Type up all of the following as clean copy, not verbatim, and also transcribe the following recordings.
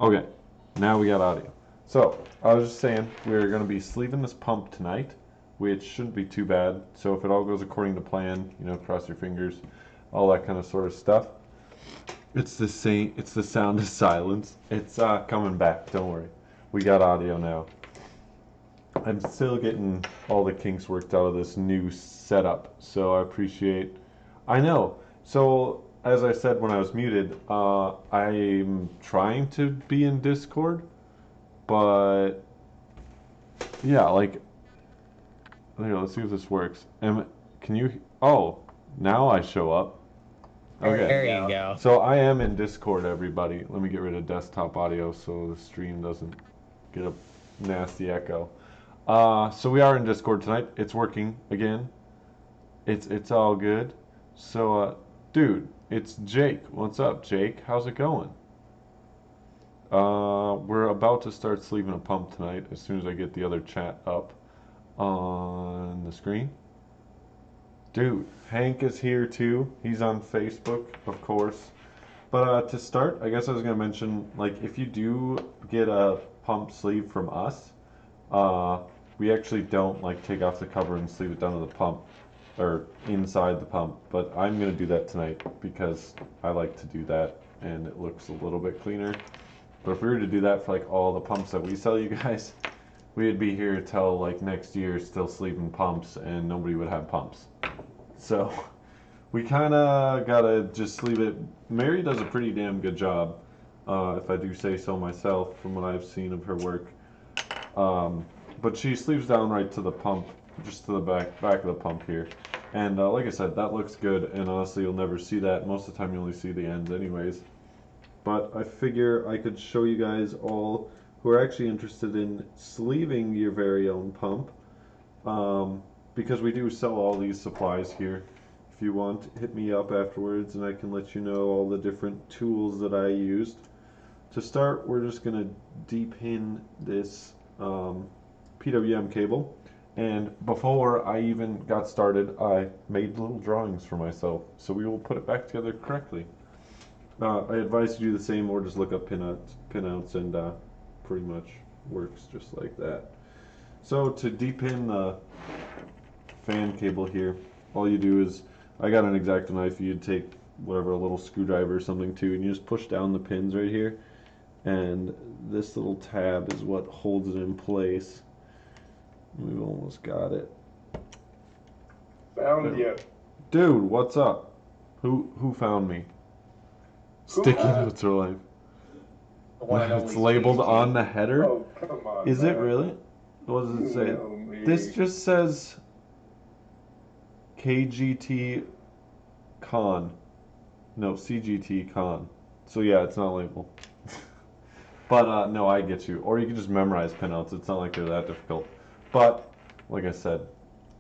Okay, now we got audio. So, I was just saying, we're going to be sleeving this pump tonight, which shouldn't be too bad. So if it all goes according to plan, you know, cross your fingers, all that kind of sort of stuff. It's the sound of silence. It's coming back, don't worry. We got audio now. I'm still getting all the kinks worked out of this new setup, so I know. So, as I said when I was muted, I'm trying to be in Discord, but yeah, like, here, let's see if this works. Can you? Oh, now I show up. Okay. There you go. So I am in Discord, everybody. Let me get rid of desktop audio so the stream doesn't get a nasty echo. So we are in Discord tonight. It's working again. It's all good. So, dude, it's Jake. What's up, Jake? How's it going? We're about to start sleeving a pump tonight as soon as I get the other chat up on the screen. Dude, Hank is here too. He's on Facebook, of course. But to start, I guess I was gonna mention, like, if you do get a pump sleeve from us, we actually don't like take off the cover and sleeve it down to the pump or inside the pump. But I'm gonna do that tonight because I like to do that and it looks a little bit cleaner. But if we were to do that for like all the pumps that we sell you guys, we'd be here till like next year still sleeving pumps and nobody would have pumps. So we kind of gotta just leave it. Mary does a pretty damn good job, if I do say so myself, from what I've seen of her work. But she sleeves down right to the pump, just to the back of the pump here. And like I said, that looks good. And honestly, you'll never see that. Most of the time, you only see the ends, anyways. But I figure I could show you guys all who are actually interested in sleeving your very own pump. Because we do sell all these supplies here. If you want, hit me up afterwards and I can let you know all the different tools that I used. To start, we're just going to de-pin this PWM cable. And before I even got started, I made little drawings for myself. So we will put it back together correctly. I advise you do the same or just look up pinouts and pretty much works just like that. So to de-pin the fan cable here, all you do is, I got an X-Acto knife, you'd take whatever, a little screwdriver or something too, and you just push down the pins right here, and this little tab is what holds it in place. We've almost got it. Found you. Dude, what's up? Who found me? Sticky notes are life. It's labeled on the header? Oh, come on. Is man. it really? What does it say? You know me. This just says KGT Con. No, CGT Con. So yeah, it's not labeled. But no, I get you. Or you can just memorize pinouts. It's not like they're that difficult. But like I said,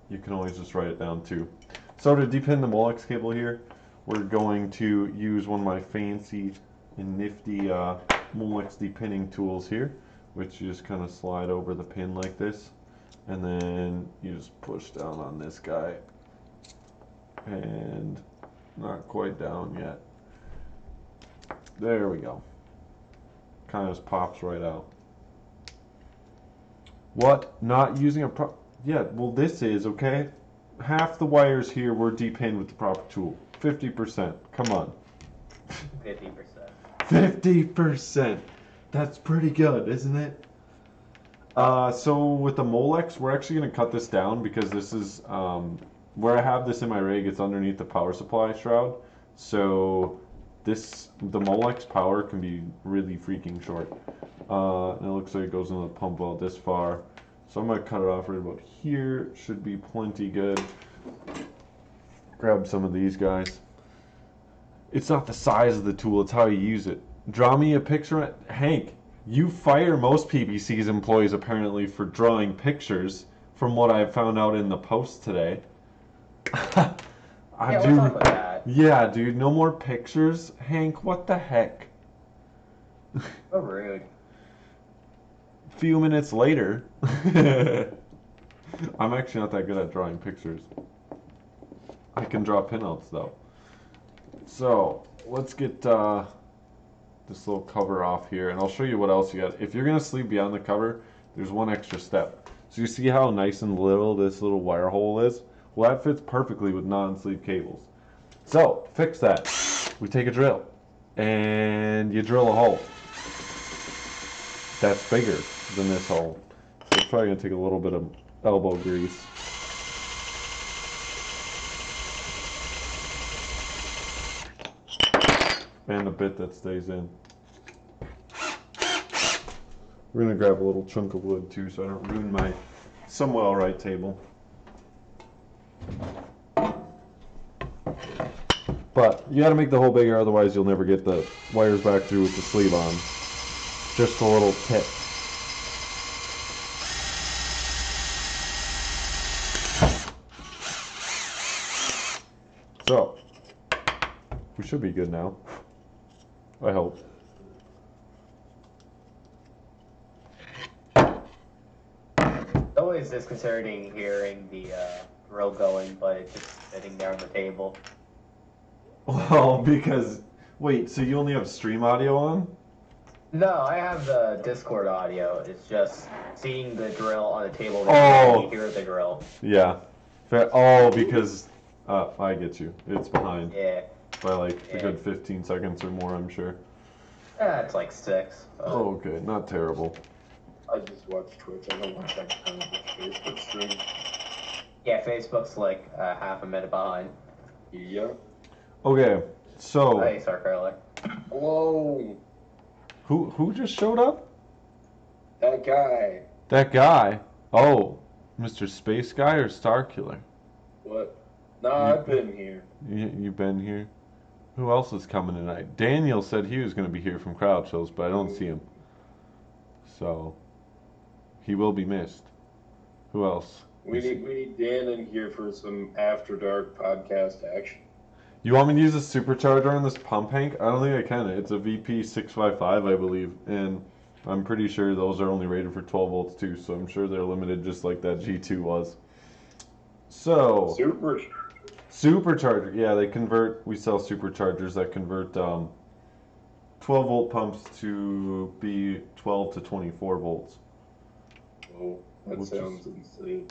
you can always just write it down too. So to depin the Molex cable here, we're going to use one of my fancy and nifty Molex depinning tools here, which you just kind of slide over the pin like this, and then you just push down on this guy, and not quite down yet. There we go. Kind of just pops right out. What? Not using a yeah, well this is, okay? Half the wires here were depinned with the proper tool. 50%. Come on. 50%. 50%. That's pretty good, isn't it? So with the Molex, we're actually going to cut this down because this is, where I have this in my rig, it's underneath the power supply shroud. So the Molex power can be really freaking short. And it looks like it goes into the pump well this far. So I'm going to cut it off right about here. Should be plenty good. Grab some of these guys. It's not the size of the tool, it's how you use it. Draw me a picture. Hank, you fire most PPC's employees apparently for drawing pictures, from what I found out in the post today. Yeah, what's up with that? Yeah, dude, no more pictures. Hank, what the heck? So rude. A few minutes later. I'm actually not that good at drawing pictures. I can draw pinouts though. So let's get this little cover off here, and I'll show you what else you got. If you're gonna sleeve beyond the cover, there's one extra step. So you see how nice and little this little wire hole is? Well, that fits perfectly with non-sleeve cables. So, fix that. We take a drill, and you drill a hole that's bigger than this hole. So it's probably gonna take a little bit of elbow grease. And a bit that stays in. We're gonna grab a little chunk of wood too, so I don't ruin my somewhat alright table. But you gotta make the hole bigger, otherwise you'll never get the wires back through with the sleeve on. Just a little tip. So, we should be good now. I hope. It's always disconcerting hearing the drill going, but it's just sitting there on the table. Well, because wait, so you only have stream audio on? No, I have the Discord audio. It's just seeing the drill on the table. Oh. You hear the drill. Yeah. Oh, because I get you. It's behind Yeah. by like a good 15 seconds or more, I'm sure. It's like 6. Oh, okay, not terrible. I just watch Twitch. I don't watch that kind of Facebook stream. Yeah, Facebook's like half a minute behind. Yeah. Okay, so Hey, Starcurler. Hello, who just showed up? that guy. That guy. Oh, Mr. Space Guy or Star Killer? What? Nah, I've been here. You been here? Who else is coming tonight? Daniel said he was going to be here from Crowd Shows, but I don't see him. So, he will be missed. Who else? We need Dan in here for some After Dark podcast action. You want me to use a supercharger on this pump, Hank? I don't think I can. It's a VP655, I believe, and I'm pretty sure those are only rated for 12 volts too, so I'm sure they're limited just like that G2 was. So, supercharger, yeah, they convert, we sell superchargers that convert 12 volt pumps to be 12 to 24 volts. Oh, that Which sounds insane.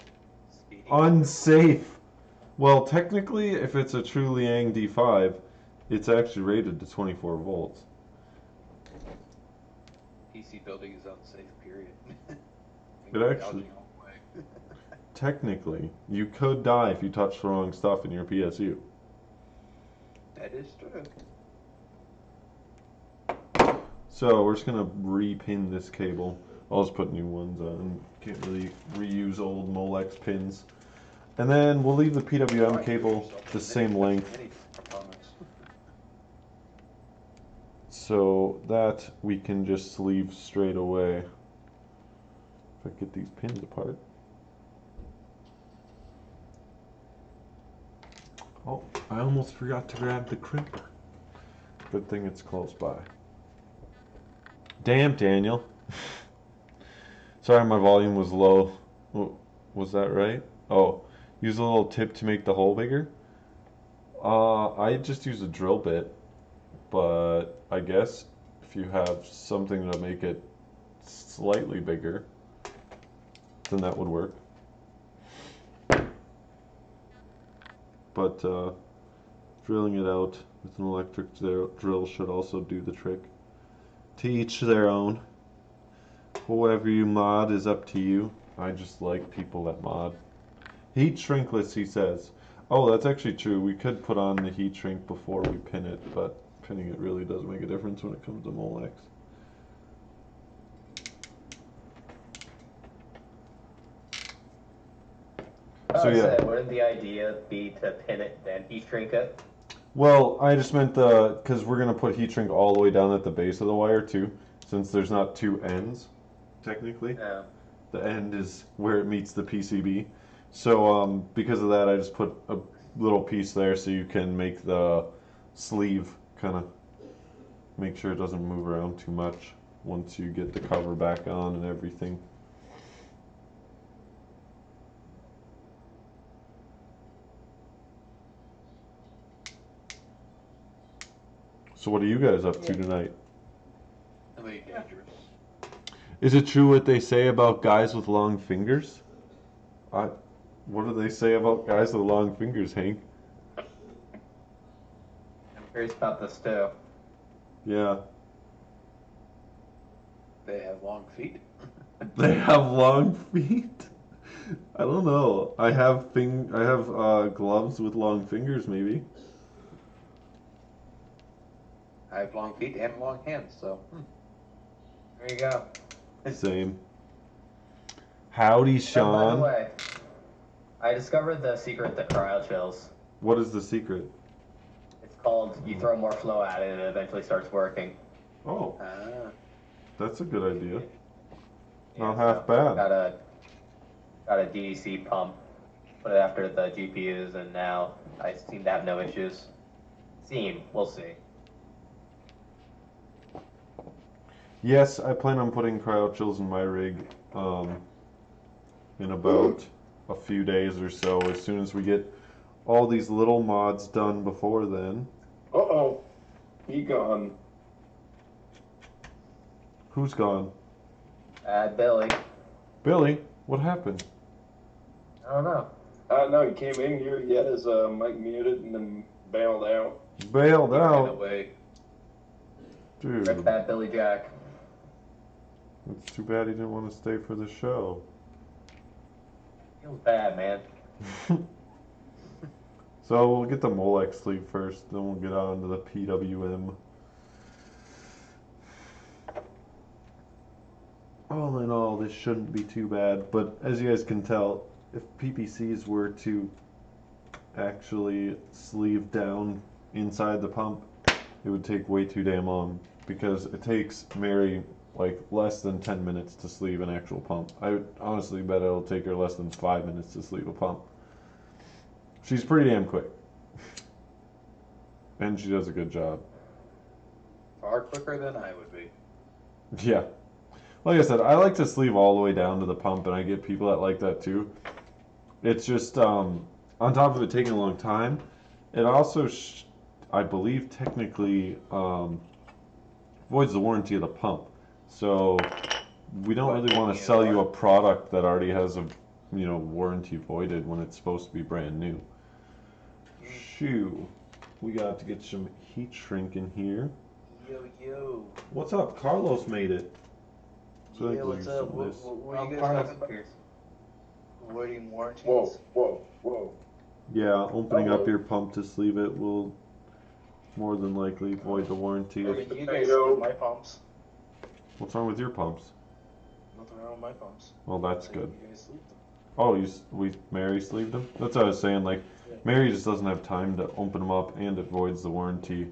Unsafe! Well, technically, if it's a true Liang D5, it's actually rated to 24 volts. PC building is unsafe, period. It actually, technically, you could die if you touch the wrong stuff in your PSU. That is true. So we're just gonna repin this cable. I'll just put new ones on. Can't really reuse old Molex pins. And then we'll leave the PWM cable the same length, so that we can just sleeve straight away. If I get these pins apart. Oh, I almost forgot to grab the crimper. Good thing it's close by. Damn, Daniel. Sorry, my volume was low. Was that right? Oh, use a little tip to make the hole bigger. I just use a drill bit, but I guess if you have something to make it slightly bigger, then that would work. But drilling it out with an electric drill should also do the trick. To each their own. Whoever you mod is up to you. I just like people that mod. Heat shrinkless, he says. Oh, that's actually true. We could put on the heat shrink before we pin it, but pinning it really does make a difference when it comes to Molex. So yeah. Wouldn't the idea be to pin it then heat shrink it? Well, I just meant because we're gonna put heat shrink all the way down at the base of the wire too, since there's not two ends, technically. Yeah. The end is where it meets the PCB. So because of that, I just put a little piece there so you can make the sleeve kind of make sure it doesn't move around too much once you get the cover back on and everything. So what are you guys up to tonight? dangerous. Is it true what they say about guys with long fingers? What do they say about guys with long fingers, Hank? I'm curious about this too. Yeah. They have long feet. They have long feet. I don't know. I have gloves with long fingers, maybe. I have long feet and long hands, so. There you go. Same. Howdy, And by the Sean. way, I discovered the secret to cryo chills. What is the secret? It's called you throw more flow at it and it eventually starts working. Oh, Ah. that's a good idea. Not Yeah, half bad. Got a DEC pump, put it after the GPUs, and now I seem to have no issues. We'll see. Yes, I plan on putting cryo chills in my rig in about a few days or so. As soon as we get all these little mods done before then. Uh-oh. He gone. Who's gone? Billy, Billy, what happened? I don't know. No, he came in here, he had his mic muted and then bailed out. Bailed He ran out. away. Dude, Rip that Billy Jack. it's too bad he didn't want to stay for the show. Feels bad, man. So we'll get the Molex sleeve first, then we'll get on to the PWM. All in all, this shouldn't be too bad, but as you guys can tell, if PPCs were to actually sleeve down inside the pump, it would take way too damn long, because it takes Mary like less than 10 minutes to sleeve an actual pump. I would honestly bet it'll take her less than 5 minutes to sleeve a pump. She's pretty damn quick. And she does a good job. Far quicker than I would be. Yeah. Like I said, I like to sleeve all the way down to the pump, and I get people that like that too. It's just, on top of it taking a long time, it also, I believe, technically voids the warranty of the pump. So we don't really want to sell you a product that already has a, warranty voided when it's supposed to be brand new. Shoo. We got to get some heat shrink in here. Yo. What's up? Carlos made it. So I Yeah, what's glued up? some What, of this. what are you guys talking about? Avoiding warranties? Whoa. Yeah, opening up your pump to sleeve it will more than likely void the warranty. You guys sleeve my pumps. What's wrong with your pumps? Nothing wrong with my pumps. Well, that's good. You guys sleeve them. Oh, Mary sleeved them? That's what I was saying. Like, Mary just doesn't have time to open them up, and it voids the warranty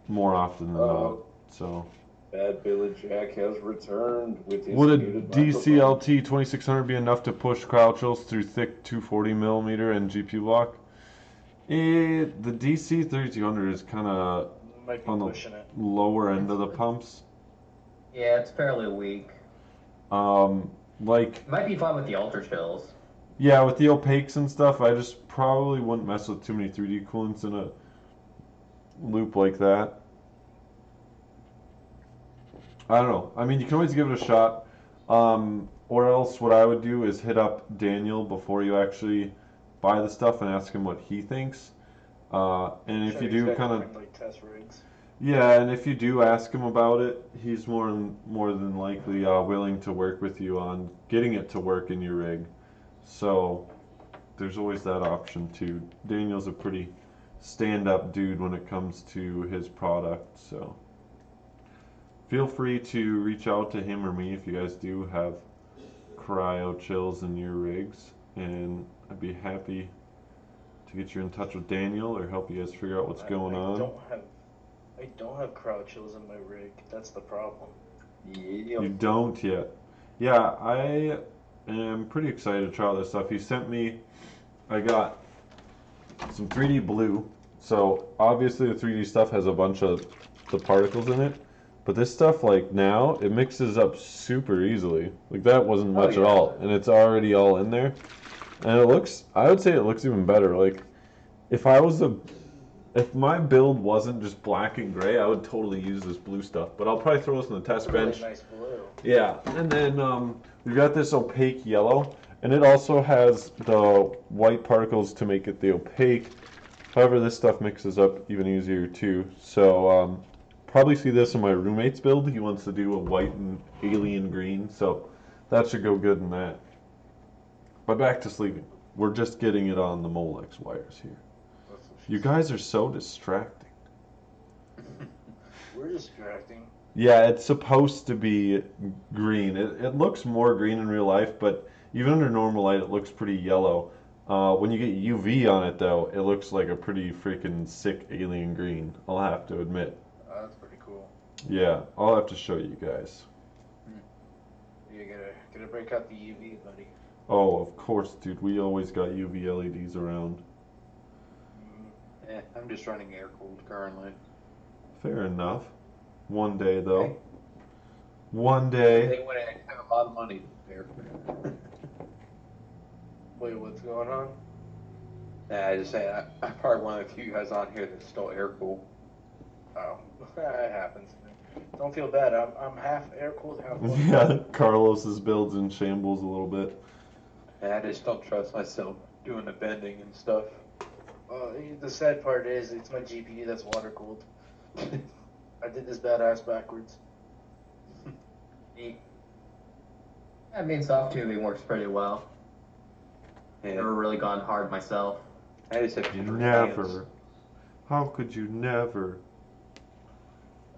more often than not. So. Bad Billy Jack has returned with his Would a muted microphone. DCLT 2600 be enough to push crowd chills through thick 240mm and GPU block? The DC 3200 is kind of Might be on the pushing it. lower end of the pumps. Yeah, it's fairly weak. Like, It might be fine with the ultra chills. yeah, with the opaques and stuff, I just probably wouldn't mess with too many 3D coolants in a loop like that. I don't know. I mean, you can always give it a shot. Or else what I would do is hit up Daniel before you actually buy the stuff and ask him what he thinks. And if Sure, you he's do got kind of... different, like test rigs. Yeah, and if you do ask him about it, he's more than likely willing to work with you on getting it to work in your rig. So there's always that option too. Daniel's a pretty stand-up dude when it comes to his product, so feel free to reach out to him or me if you guys do have cryo chills in your rigs, and I'd be happy to get you in touch with Daniel or help you guys figure out what's going on. I don't have crowd chills in my rig. That's the problem. You don't yet. Yeah, I am pretty excited to try all this stuff. He sent me, I got some 3D blue. So obviously the 3D stuff has a bunch of the particles in it. But this stuff, like now, it mixes up super easily. Like that wasn't much at all. And it's already all in there. And it looks, I would say it looks even better. Like if I was to If my build wasn't just black and gray, I would totally use this blue stuff. But I'll probably throw this on the test It's a really bench. nice blue. Yeah, and then we've got this opaque yellow, and it also has the white particles to make it the opaque. However, this stuff mixes up even easier too. So probably see this in my roommate's build. He wants to do a white and alien green, so that should go good in that. But back to sleeping. We're just getting it on the Molex wires here. That's what she You said. guys are so distracting. We're distracting. Yeah, it's supposed to be green. It looks more green in real life, but even under normal light, it looks pretty yellow. When you get UV on it, though, it looks like a pretty freaking sick alien green. I'll have to admit. That's pretty cool. Yeah, I'll have to show you guys. You gotta break out the UV, buddy. Oh, of course, dude. We always got UV LEDs around. I'm just running air cooled currently. Fair enough. One day, though. Hey. One day. They would have a lot of money to air cool. Wait, what's going on? Yeah, I just say I'm probably one of the few guys on here that's still air cooled. Oh, that happens. Don't feel bad. I'm half air cooled, half water. Yeah, Carlos's build's in shambles a little bit. And I just don't trust myself doing the bending and stuff. The sad part is, it's my GPU that's water cooled. I did this badass backwards. I mean, soft tubing works pretty well. And Never really gone hard myself. I just have You three never. hands. How could you never?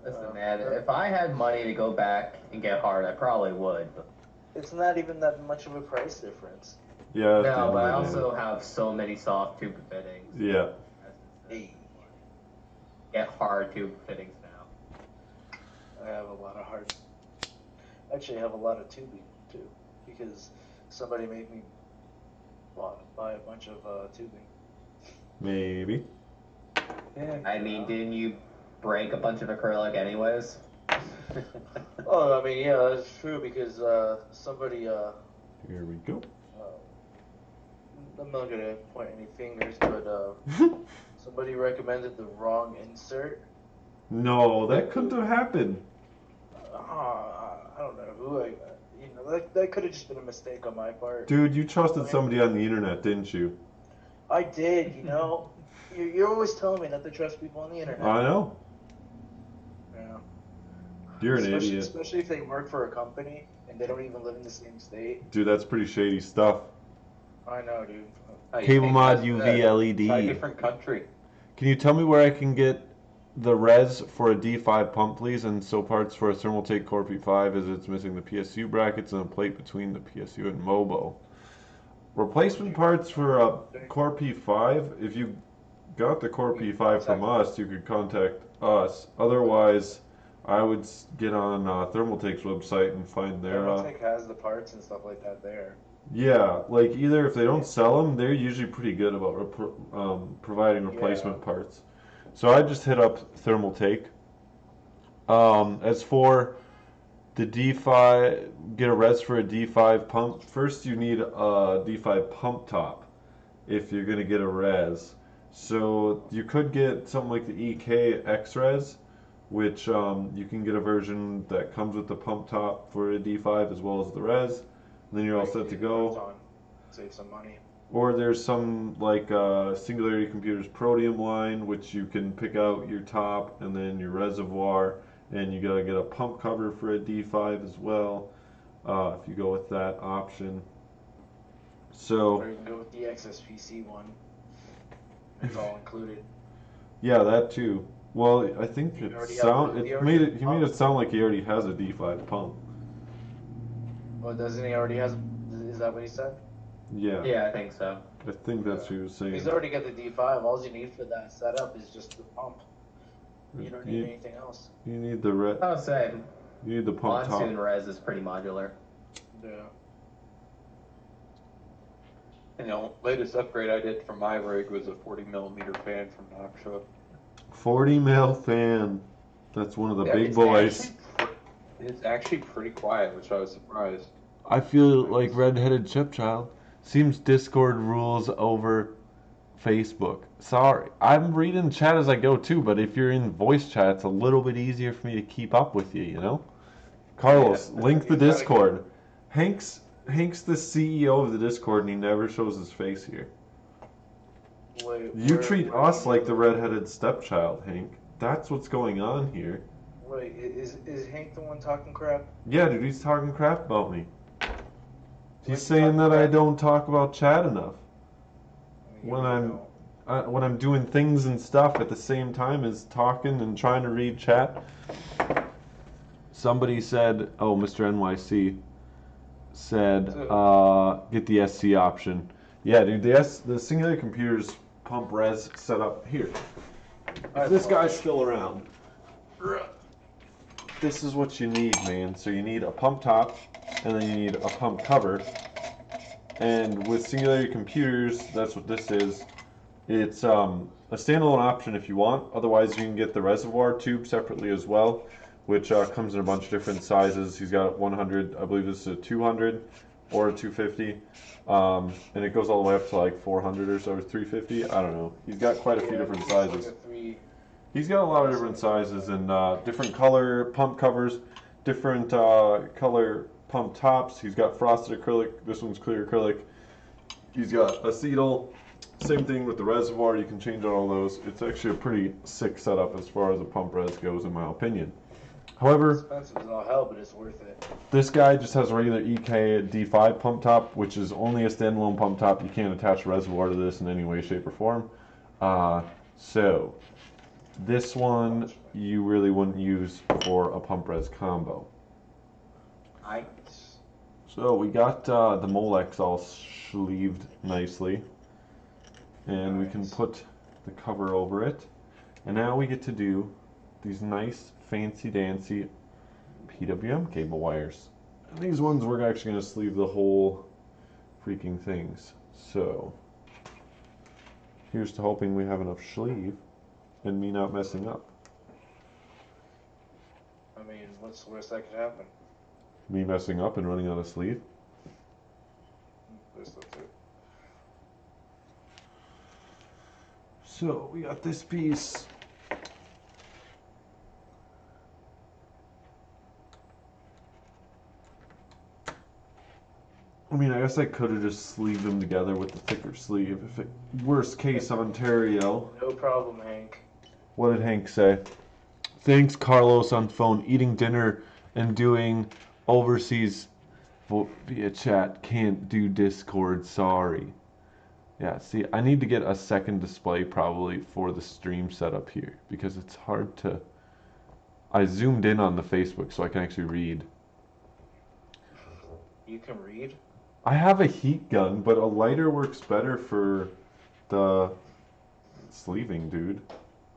Listen, man, if I had money to go back and get hard, I probably would. But It's not even that much of a price difference. Yeah. at the no, end but I of the day. also have so many soft tube fittings. Yeah. Hey, Get hard tube fittings now. I have a lot of hard. Actually, I have a lot of tubing too, because somebody made me buy a bunch of tubing. Maybe. Yeah, I mean, didn't you break a bunch of acrylic anyways? Oh, I mean, yeah, that's true because somebody. Here we go. I'm not gonna point any fingers, but somebody recommended the wrong insert. No, that couldn't have happened. I don't know who that could have just been a mistake on my part. Dude, you trusted somebody on the internet, didn't you? I did, You're always telling me not to trust people on the internet. I know. Yeah. You're an especially, idiot. Especially if they work for a company and they don't even live in the same state. Dude, that's pretty shady stuff. I know, dude. How you Cable think mod that's UV that? LED. Try a different country. Can you tell me where I can get the res for a D5 pump, please, and so parts for a Thermaltake Core P5 as it's missing the PSU brackets and a plate between the PSU and MOBO. Replacement parts for a Core P5, if you got the Core P5 from us, you could contact us. Otherwise, I would get on Thermaltake's website and find their... Thermaltake has the parts and stuff like that there. Yeah, like either if they don't sell them, they're usually pretty good about providing replacement parts. So I just hit up Thermaltake. As for the D5, get a res for a D5 pump. First, you need a D5 pump top if you're gonna get a res. So you could get something like the EK X-Res, which you can get a version that comes with the pump top for a D5 as well as the res. And then you're all set to go. Save some money. Or there's some like Singularity Computers Protium line, which you can pick out your top and then your reservoir, and you gotta get a pump cover for a D5 as well, if you go with that option. So Or you can go with the XSPC one. It's all included. yeah, that too. Well, I think You it already sound have- you it already made have he made it sound like he already has a D5 pump. Well, doesn't he already has? Is that what he said? Yeah, Yeah, I think so. I think that's what he was saying. He's already got the D5. All you need for that setup is just the pump. You don't need anything else. You need the I would say you need the pump Monsoon top. res is pretty modular. Yeah. And the latest upgrade I did for my rig was a 40 millimeter fan from Noksha. 40 mil fan. That's one of the Yeah, big it's boys. It's actually pretty quiet, which I was surprised. I feel like redheaded stepchild. Seems Discord rules over Facebook. Sorry. I'm reading chat as I go too, but if you're in voice chat, it's a little bit easier for me to keep up with you, you know? Carlos, link the Discord. Hank's the CEO of the Discord and he never shows his face here. Wait, You treat us like the red. redheaded stepchild, Hank. That's what's going on here. Wait, is Hank the one talking crap? Yeah, dude, he's talking crap about me. He's What's saying talking that I crap? don't talk about chat enough. I mean, When you I'm- know. When I'm doing things and stuff at the same time as talking and trying to read chat. Somebody said, oh, Mr. NYC said, get the SC option. Yeah, dude, the Singular Computers pump res set up here. If this guy's still around, this is what you need, man. So you need a pump top, and then you need a pump cover. And with Singularity Computers, that's what this is. It's a standalone option if you want. Otherwise, you can get the reservoir tube separately as well, which comes in a bunch of different sizes. He's got 100, I believe this is a 200 or a 250. And it goes all the way up to like 400 or so, or 350. I don't know. He's got quite a few different It's like sizes. a three. He's got a lot of different sizes and different color pump covers, different color pump tops. He's got frosted acrylic. This one's clear acrylic. He's got acetal. Same thing with the reservoir. You can change out all those. It's actually a pretty sick setup as far as a pump res goes, in my opinion. However, Expensive as all hell, but it's worth it. this guy just has a regular EK D5 pump top, which is only a standalone pump top. You can't attach a reservoir to this in any way, shape, or form. So, this one you really wouldn't use for a pump res combo. So we got the Molex all sleeved nicely, and we can put the cover over it. And now we get to do these nice, fancy dancy PWM cable wires. And these ones we're actually going to sleeve the whole freaking things. So here's to hoping we have enough sleeve and me not messing up. I mean, what's the worst that could happen? Me messing up and running out of sleeve. There's stuff too. So we got this piece. I mean, I guess I could have just sleeved them together with the thicker sleeve. If it, worst case, Ontario. No problem, Hank. What did Hank say? Thanks, Carlos, on phone. Eating dinner and doing overseas via chat. Can't do Discord. Sorry. Yeah, see, I need to get a second display probably for the stream setup here because it's hard to. I zoomed in on the Facebook so I can actually read. You can read? I have a heat gun, but a lighter works better for the sleeving, dude.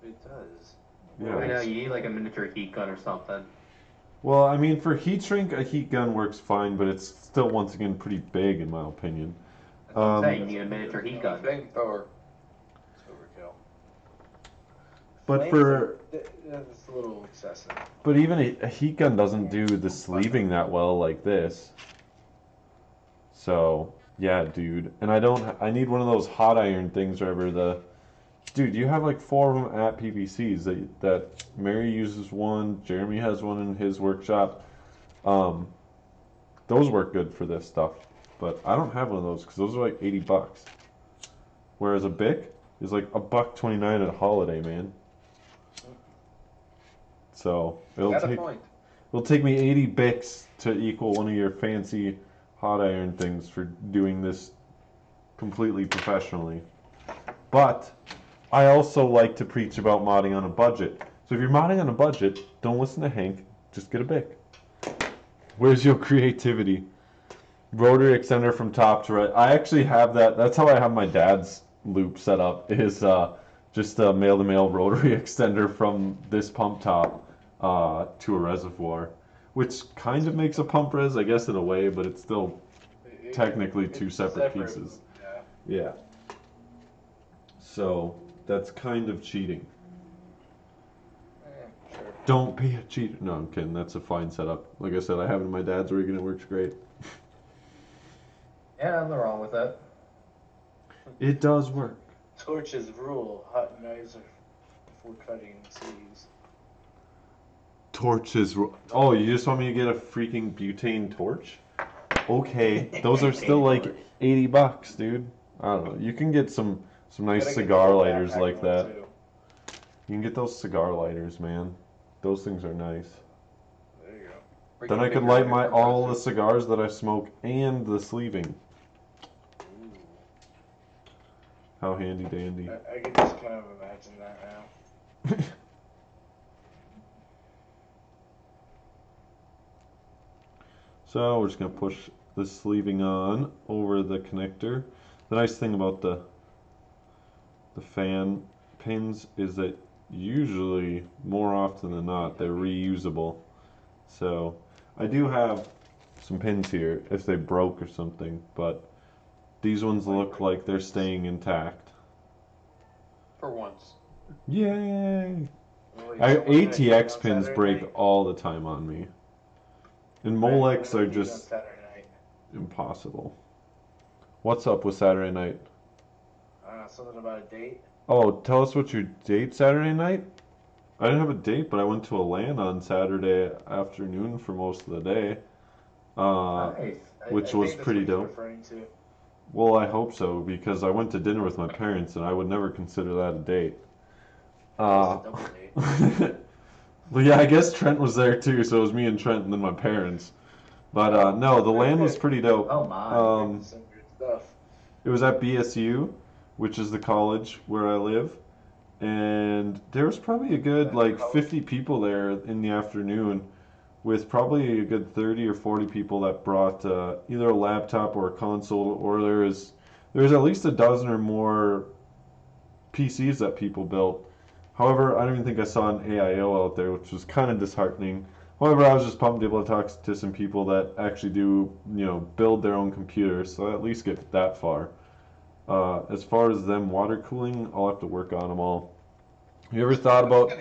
It does. Yeah. I know, you need like a miniature heat gun or something. Well, I mean, for heat shrink, a heat gun works fine, but it's still, once again, pretty big in my opinion. That's what I'm saying, you need a miniature heat gun. Flamethrower. It's overkill. But for That's a little excessive. but even a heat gun doesn't do the sleeving that well like this. So yeah, dude. And I need one of those hot iron things wherever the. Dude, you have like 4 of them at PPCs that Mary uses one, Jeremy has one in his workshop. Those work good for this stuff, but I don't have one of those because those are like $80. Whereas a Bic is like $1.29 at Holiday, man. So Got a point. it'll take me 80 Bics to equal one of your fancy hot iron things for doing this completely professionally. But I also like to preach about modding on a budget. So if you're modding on a budget, don't listen to Hank, just get a Bic. Where's your creativity? Rotary extender from top to right. I actually have that. That's how I have my dad's loop set up, is just a male-to-male rotary extender from this pump top to a reservoir, which kind of makes a pump res, I guess, in a way, but it's still technically 2 separate pieces. Yeah. Yeah. So that's kind of cheating. Sure. Don't be a cheater. No, I'm kidding. That's a fine setup. Like I said, I have it in my dad's rig and it works great. Yeah, nothing wrong with that. It does work. Torches rule. Hot knives are for cutting sleeves. Torches. Oh, you just want me to get a freaking butane torch? Okay, those are still like $80, dude. I don't know. You can get some nice Gotta get cigar the lighters backpack like one, that. too. You can get those cigar lighters, man. Those things are nice. There you go. We Then can I could figure light out my your all the compressor. cigars that I smoke and the sleeving. Ooh. How handy dandy. I can just kind of imagine that now. So we're just gonna push the sleeving on over the connector. The nice thing about the fan pins is that usually, more often than not, they're reusable. So I do have some pins here if they broke or something, but these ones look like they're staying intact. For once. Yay! Wait, someone had heat ATX on pins Saturday break night? all the time on me. And I had Molex are heat on just Saturday night. impossible. What's up with Saturday night? Something about a date. Oh, tell us what your date Saturday night? I didn't have a date, but I went to a LAN on Saturday afternoon for most of the day. Nice. Which I was think that's pretty what he's dope. referring to. Well, I hope so, because I went to dinner with my parents, and I would never consider that a date. It was a double date. Well, yeah, I guess Trent was there too, so it was me and Trent and then my parents. But no, the LAN was pretty dope. Oh my. Some good stuff. It was at BSU, which is the college where I live, and there was probably a good like 50 people there in the afternoon, with probably a good 30 or 40 people that brought either a laptop or a console, or there was at least a dozen or more PCs that people built. However, I don't even think I saw an AIO out there, which was kind of disheartening. However, I was just pumped to be able to talk to some people that actually do, build their own computers, so I at least get that far. As far as them water cooling, I'll have to work on them all. You ever thought about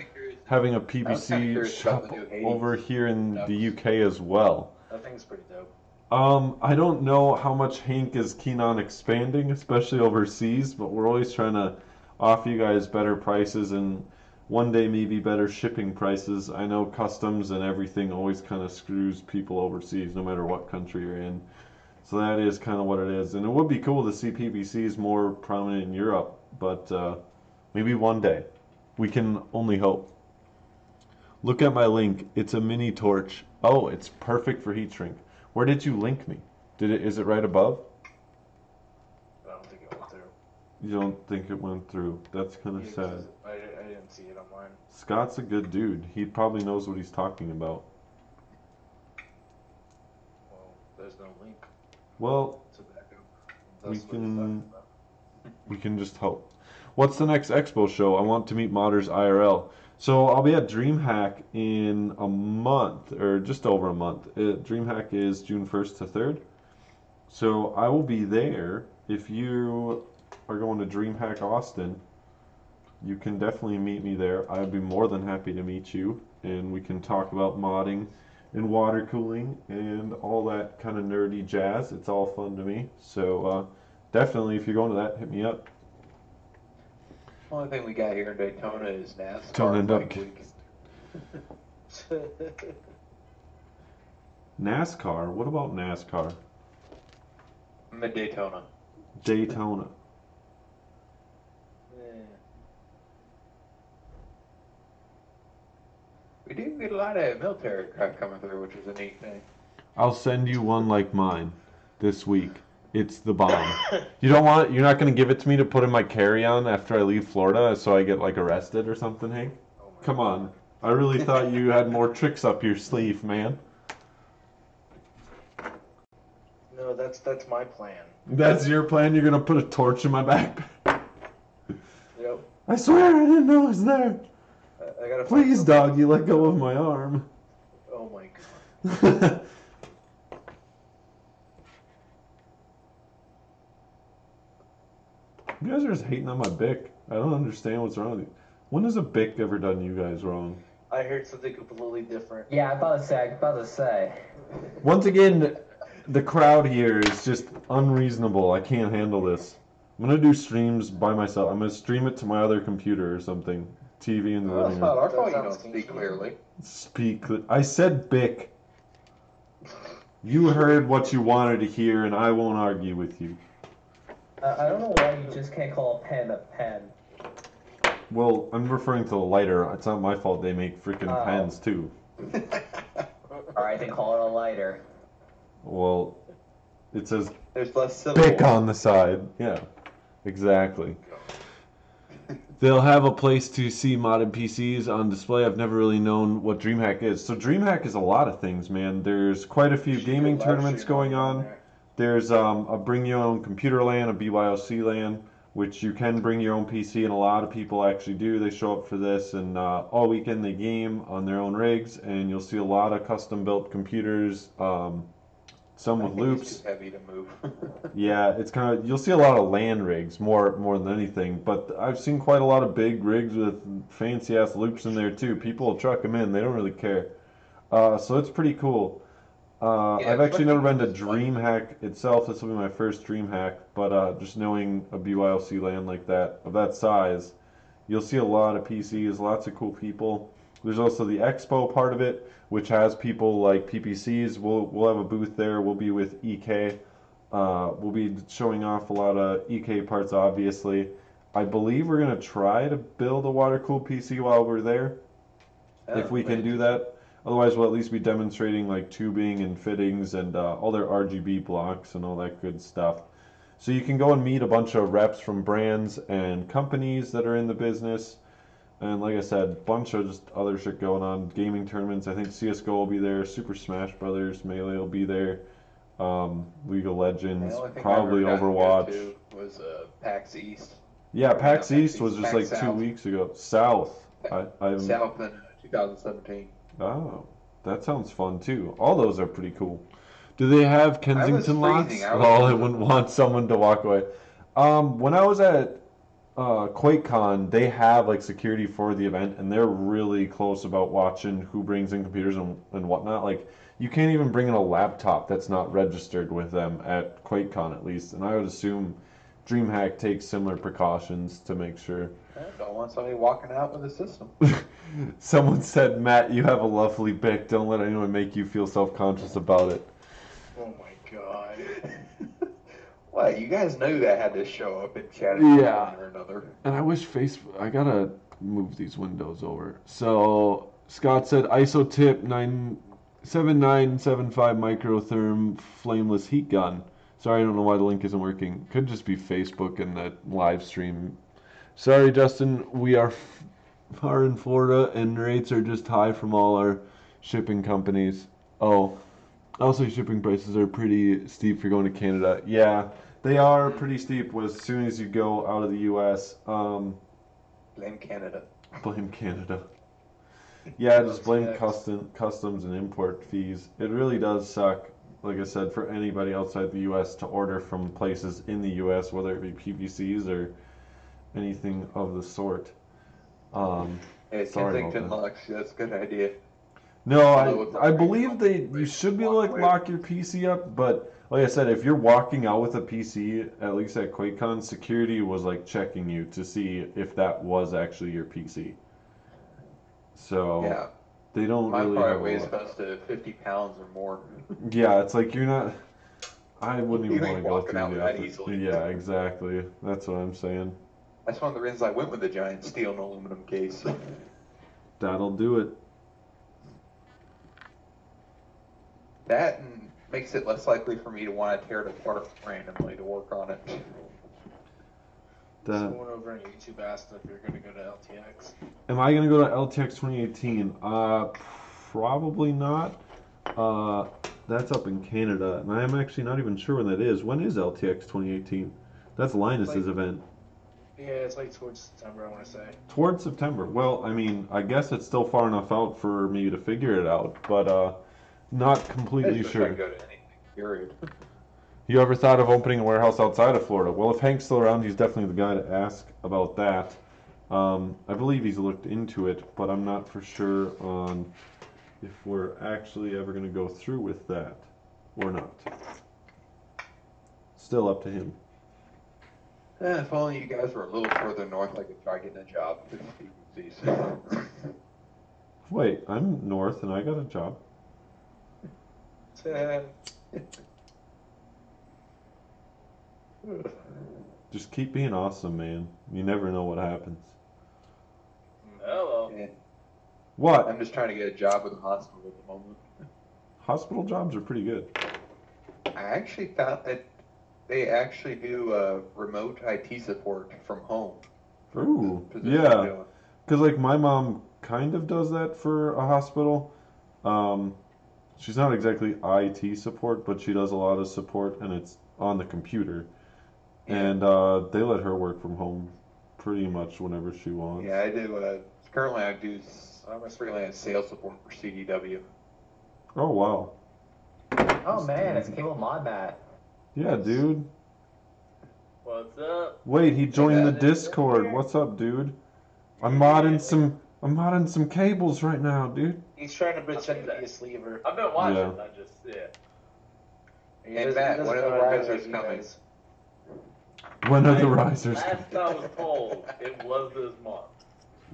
having a PVC curious shop about the new Hades over here in the nuts. UK as well? That thing's pretty dope. I don't know how much Hank is keen on expanding, especially overseas, but we're always trying to offer you guys better prices and one day maybe better shipping prices. I know customs and everything always kind of screws people overseas, no matter what country you're in. So that is kind of what it is. And it would be cool to see PVCs more prominent in Europe, but maybe one day. We can only hope. Look at my link. It's a mini torch. Oh, it's perfect for heat shrink. Where did you link me? Is it right above? I don't think it went through. You don't think it went through. That's kind of Yeah, sad. 'cause I didn't see it online. Scott's a good dude. He probably knows what he's talking about. Well, there's no link Well, to back up. We That's what he's can- talking about. we can just hope. What's the next expo show? I want to meet modders IRL. So I'll be at DreamHack in a month, or just over a month. DreamHack is June 1st to 3rd. So I will be there. If you are going to DreamHack Austin, you can definitely meet me there. I'd be more than happy to meet you, and we can talk about modding and water cooling and all that kind of nerdy jazz. It's all fun to me. So definitely, if you're going to that, hit me up. Only thing we got here in Daytona is NASCAR Don't end up bike week. NASCAR? What about NASCAR? Mid Daytona. Daytona. Yeah. We do get a lot of military crap coming through, which is a neat thing. I'll send you one like mine this week. It's the bomb. You don't want it? You're not going to give it to me to put in my carry-on after I leave Florida so I get like arrested or something, Hank? Oh my Come God. on. I really thought you had more tricks up your sleeve, man. No, that's my plan. That's your plan? You're going to put a torch in my backpack? Yep. I swear I didn't know it was there. I gotta find Please, something. doggy, let go of my arm. Oh my God. You guys are just hating on my Bic. I don't understand what's wrong with you. When has a Bic ever done you guys wrong? I heard something completely different. Yeah, I was about to say. Once again, the crowd here is just unreasonable. I can't handle this. I'm gonna do streams by myself. I'm gonna stream it to my other computer or something. TV in the Well, living it's room. not our fault you That don't sounds speak kinky. clearly. I said Bic. You heard what you wanted to hear, and I won't argue with you. I don't know why you just can't call a pen a pen. Well, I'm referring to the lighter. It's not my fault they make freaking Oh. pens too. Alright, then call it a lighter. Well, it says There's less syllables. Bic on the side. Yeah, exactly. They'll have a place to see modded PCs on display. I've never really known what DreamHack is. So DreamHack is a lot of things, man. There's quite a few gaming tournaments going on. There's a bring your own computer LAN, a BYOC LAN, which you can bring your own PC, and a lot of people actually do. They show up for this, and all weekend they game on their own rigs, and you'll see a lot of custom-built computers, some with loops. It's too heavy to move. Yeah, it's kind of, you'll see a lot of LAN rigs more than anything, but I've seen quite a lot of big rigs with fancy ass loops in there too. People will truck them in; they don't really care. So it's pretty cool. Yeah, I've actually never been to it's fun. DreamHack itself. This will be my first DreamHack, but just knowing a BYOC LAN like that, of that size, you'll see a lot of PCs, lots of cool people. There's also the expo part of it, which has people like PPCs. We'll have a booth there. We'll be with EK. We'll be showing off a lot of EK parts, obviously. I believe we're gonna try to build a water-cooled PC while we're there, if we can do that. Otherwise, we'll at least be demonstrating like tubing and fittings and all their RGB blocks and all that good stuff. So you can go and meet a bunch of reps from brands and companies that are in the business. And like I said, bunch of just other shit going on. Gaming tournaments. I think CSGO will be there. Super Smash Brothers, Melee will be there. League of Legends, The only thing probably I ever got to go Overwatch. to was PAX East. Yeah, PAX Yeah, East was just like PAX 2 South. weeks ago. South. I'm South in 2017. Oh, that sounds fun too. All those are pretty cool. Do they have Kensington lots? freezing. I was Oh, I freezing. wouldn't want someone to walk away. When I was at QuakeCon, they have like security for the event, and they're really close about watching who brings in computers and whatnot. Like, you can't even bring in a laptop that's not registered with them at QuakeCon, at least. And I would assume DreamHack takes similar precautions to make sure. I don't want somebody walking out with a system. Someone said, Matt, you have a lovely pic. Don't let anyone make you feel self-conscious about it. Oh my god. What? You guys knew that had to show up in chat Yeah. or another. And I wish Facebook. I gotta move these windows over. So Scott said ISO tip 7975 microtherm flameless heat gun. Sorry, I don't know why the link isn't working. Could just be Facebook and the live stream. Sorry, Justin. We are far in Florida, and rates are just high from all our shipping companies. Oh, also shipping prices are pretty steep for going to Canada. Yeah, they are pretty steep as soon as you go out of the U.S. Blame Canada. Blame Canada. Yeah, just blame customs and import fees. It really does suck, like I said, for anybody outside the U.S. to order from places in the U.S., whether it be PVCs or anything of the sort. Hey, Sorry about Kensington that. Lux, that's a good idea. No, Although it's I not believe very you should be able to like away. lock your PC up, but like I said, if you're walking out with a PC, at least at QuakeCon, security was like checking you to see if that was actually your PC. So Yeah. they don't Mine really have probably a weighs lot. close to 50 pounds or more. Yeah, it's like you're not. I wouldn't You even ain't want to go walking out through with the that effort. easily. Yeah, exactly. That's what I'm saying. That's one of the reasons I went with the giant steel and aluminum case. That'll do it. That and makes it less likely for me to want to tear it apart randomly to work on it. That. Someone over on YouTube asked if you're gonna go to LTX. Am I gonna go to LTX 2018? Probably not. That's up in Canada, and I am actually not even sure when that is. When is LTX 2018? That's Linus's event. Yeah, it's like towards September, I want to say. Towards September. Well, I mean, I guess it's still far enough out for me to figure it out, but not completely Just sure. I go to anything, period. You ever thought of opening a warehouse outside of Florida? Well, if Hank's still around, he's definitely the guy to ask about that. I believe he's looked into it, but I'm not for sure on if we're actually ever going to go through with that or not. Still up to him. If only you guys were a little further north, I could try getting a job with PVCs. Wait, I'm north and I got a job. Just keep being awesome, man. You never know what happens. Hello. Yeah. What? I'm just trying to get a job with a hospital at the moment. Hospital jobs are pretty good. I actually found that they actually do remote IT support from home. Ooh, Position yeah. I'm doing. Because, like, my mom kind of does that for a hospital. She's not exactly IT support, but she does a lot of support, and it's on the computer. Yeah. And they let her work from home pretty much whenever she wants. Yeah, I do. Currently, I'm a freelance sales support for CDW. Oh, wow. Oh man, it's Caleb Modmat. Yeah, dude. What's up? Wait, he joined the that. Discord. What's up, dude? I'm modding some cables right now, dude. He's trying to pretend to be a sleever. I've been watching. Yeah. I just He Hey, doesn't- Matt, he doesn't when are the know how to do risers it, you coming? guys. When are the I- risers? Last I was told, it was this month.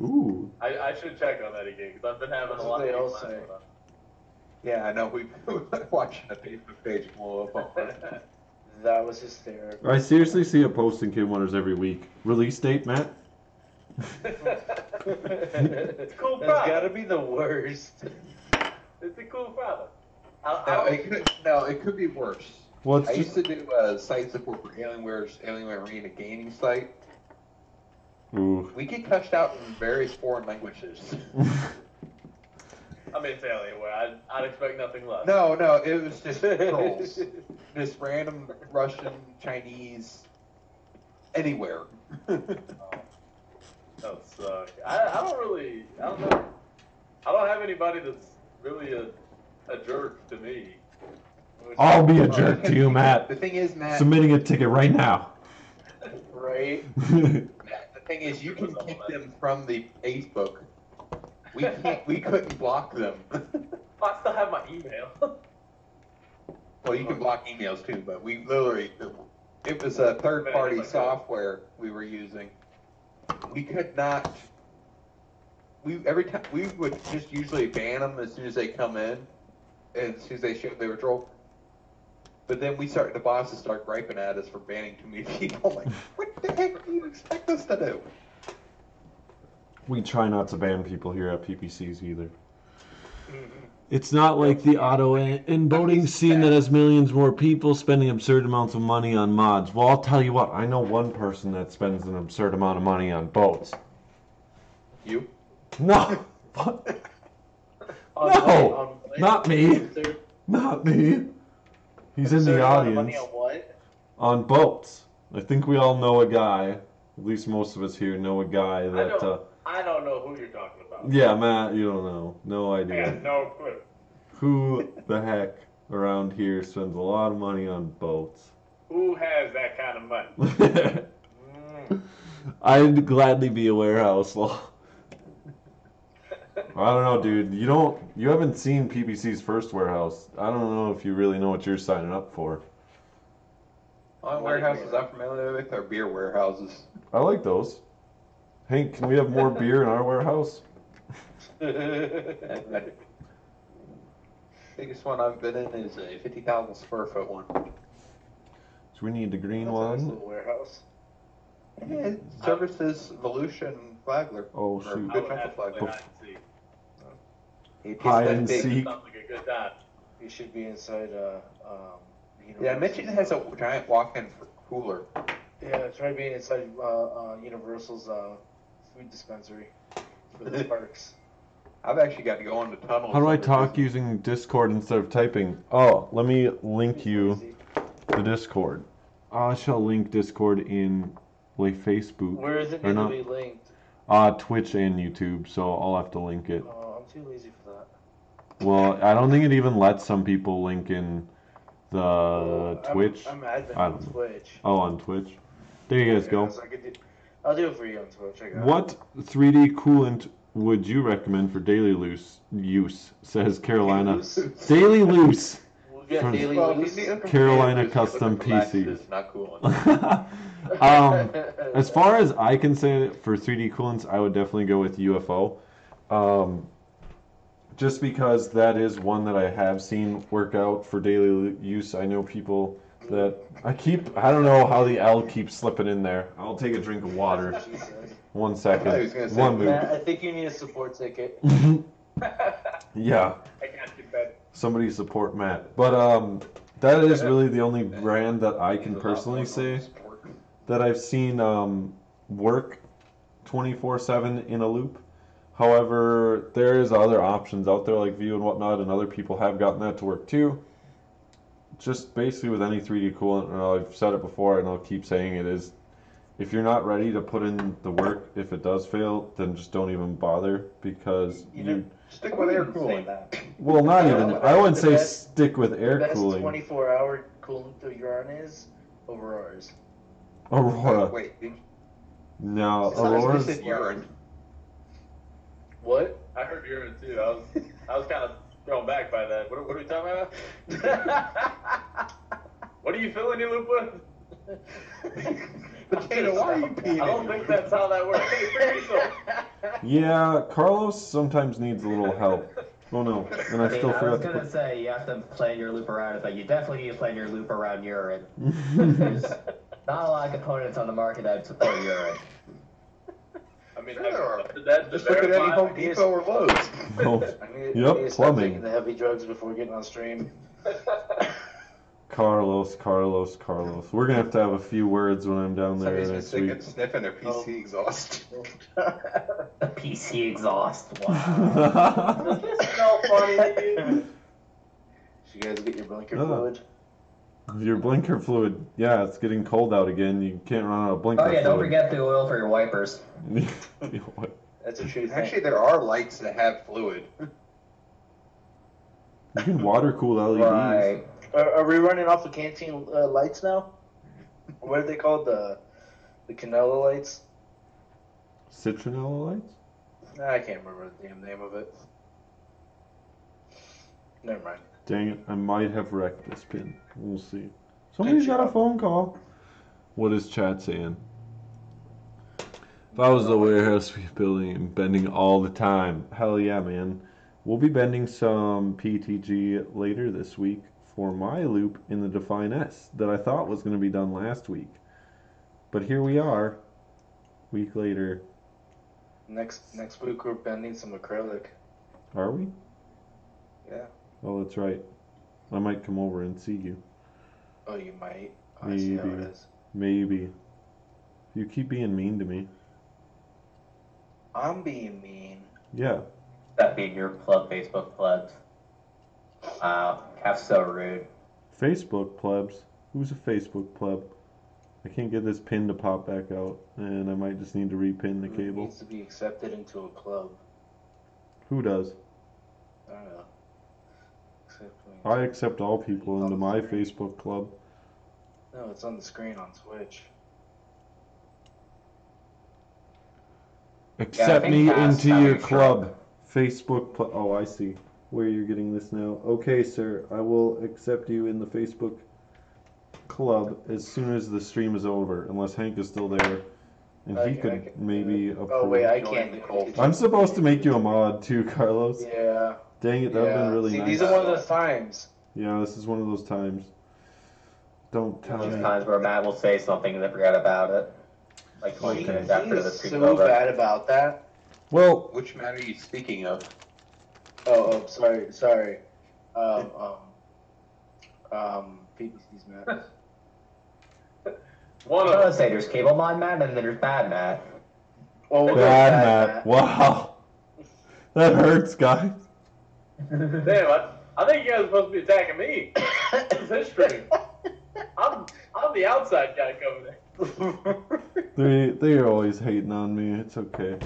Ooh. I should check on that again because I've been having That's a lot what they of all people say. asking about Yeah, I know. We've been watching the Facebook page blow up. it. That was hysterical. I seriously see a posting Kid Wonders every week. Release date, Matt? It's cool That's product. gotta be the worst. It's a cool product. No, it could be worse. Well, it's I just... used to do site support for Alienware Arena gaming site. Ooh. We get cussed out in various foreign languages. I mean, it's Alienware. I'd expect nothing less. No, it was just trolls. Just random Russian, Chinese, anywhere. That sucks. I don't know. I don't have anybody that's really a jerk to me. I'll be a jerk to you, Matt. The thing is, Matt, Submitting a ticket right now. Right? Matt, the thing is, you can kick them from the Facebook. We couldn't block them. I still have my email. Well, you can block emails too, but we literally, it was a third-party software we were using. We could not. Every time we would just usually ban them as soon as they come in, and as soon as they showed they were troll. But then the bosses start griping at us for banning too many people. Like, what the heck do you expect us to do? We try not to ban people here at PPCs either. It's not like the auto and boating scene that has millions more people spending absurd amounts of money on mods. Well, I'll tell you what. I know one person that spends an absurd amount of money on boats. You? No. What? On not me. Not me. He's in the Money audience. on what? On boats. I think we all know a guy. At least most of us here know a guy that. I don't know who you're talking about. Yeah, Matt, you don't know. No I idea. got no clue. Who the heck around here spends a lot of money on boats? Who has that kind of money? I'd gladly be a warehouse law. I don't know, dude. You haven't seen PPC's first warehouse. I don't know if you really know what you're signing up for. Only warehouses I'm familiar with are beer warehouses. I like those. Hank, can we have more beer in our warehouse? Biggest one I've been in is a 50,000 square foot one. So we need the green That's a nice one. little warehouse. Yeah, it services Volusia and Flagler. Oh, Or shoot. I Good would chunk have of to play Flagler. hide and seek. It gets Hide that and big. seek. Sounds like a good time. You should be inside Yeah, I mentioned it has a giant walk-in cooler. Yeah, try being inside Universal's food dispensary for the parks. I've actually got to go into tunnels. How do I under talk Disney. using Discord instead of typing? Oh, let me link you the Discord. I shall link Discord in like Facebook. Where is it Or need to not. be linked? Twitch and YouTube, so I'll have to link it. Oh, I'm too lazy for that. Well, I don't think it even lets some people link in the Twitch. I'm admin I on don't know. Twitch. Oh, on Twitch. There you guys Yeah, go. so I'll do it for you on Twitch. I got it. What 3D coolant would you recommend for daily use? Says Carolina. Loose? Daily loose. We got Daily Well, Loose. Carolina If you're Custom looking for PC. Lexus, not cool. As far as I can say for 3D coolants, I would definitely go with UFO. Just because that is one that I have seen work out for daily use. I know people that I don't know how the L keeps slipping in there. I'll take a drink of water. She said. 1 second. I was gonna say, One Matt, move. I think you need a support ticket. Yeah. I got you, Ben. Somebody support Matt. But that is really the only brand that I can personally say that I've seen work 24/7 in a loop. However, there is other options out there like View and whatnot, and other people have gotten that to work too. Just basically with any 3D coolant, and I've said it before and I'll keep saying it, is if you're not ready to put in the work, if it does fail, then just don't even bother, because you Stick with air Say cooling. that. well, not even, I wouldn't say best- stick with The air best cooling. 24-hour coolant that you're on is over ours. Aurora. Wait, did No, you Aurora's said urine? What? I heard urine too. I was kind of thrown back by that. What are we talking about? What are you filling your loop with? Potato, why are you peeing? I don't think that's how that works. Hey, free diesel. Yeah, Carlos sometimes needs a little help. Oh no, and I still I was forgot to gonna say you have to plan your loop around it, but you definitely need to plan your loop around urine. put. There's not a lot of components on the market that support urine. I mean, Sure there are. that Just look at any verify- Home Depot or Lowe's. Oh, I need, Yep, I need to start plumbing. taking the heavy drugs before getting on stream. Carlos. We're gonna have to have a few words when I'm down there Somebody's been next sick week. and sniffing their PC exhaust. The PC exhaust. Wow. Does this smell funny to you? Did you guys get your blinker Oh. fluid? Your blinker fluid. Yeah, it's getting cold out again. You can't run out of blinker Oh yeah, don't fluid. forget the oil for your wipers. What? That's a true thing. Actually, there are lights that have fluid. You can water cool LEDs. Right. Are we running off the canteen lights now? What are they called? The Canela lights? Citronella lights? I can't remember the damn name of it. Never mind. Dang it, I might have wrecked this pin. We'll see. Somebody's got a phone call. What is chat saying? If I was the warehouse we're building and bending all the time, hell yeah, man. We'll be bending some PTG later this week for my loop in the Define S that I thought was going to be done last week. But here we are, week later. Next week we're bending some acrylic. Are we? Yeah. Oh, that's right. I might come over and see you. Oh, you might. Oh, I see how it Maybe. is. Maybe. You keep being mean to me. I'm being mean. Yeah. That being your club, Facebook plebs. Wow, that's so rude. Facebook plebs. Who's a Facebook pleb? I can't get this pin to pop back out, and I might just need to repin the It cable. needs to be accepted into a club. Who does? I don't know. Accepting- I accept all people into my Facebook club. No, it's on the screen on Switch. Accept think me Pat's into your having club. trouble. Facebook club. Oh, I see where you're getting this now. Okay, sir. I will accept you in the Facebook club as soon as the stream is over, unless Hank is still there, and he could maybe approve. Oh wait, I Join can't. the cult. I'm supposed to make you a mod too, Carlos. Yeah. Dang it, that would have Yeah. been really See, nice. these are one of those times. Yeah, this is one of those times. Don't tell There's me. times where Matt will say something and then forget about it. Like 20 He minutes after the is stream's so over. bad about that. Well, Which man are you speaking of? Oh, sorry. PPC's Matt. I One was of gonna them. say there's cable mod Matt and then there's bad Matt. Well, we'll go bad with Matt. Wow. That hurts, guys. Damn, I think you guys are supposed to be attacking me. It's his stream. I'm the outside guy coming in. They're always hating on me. It's okay.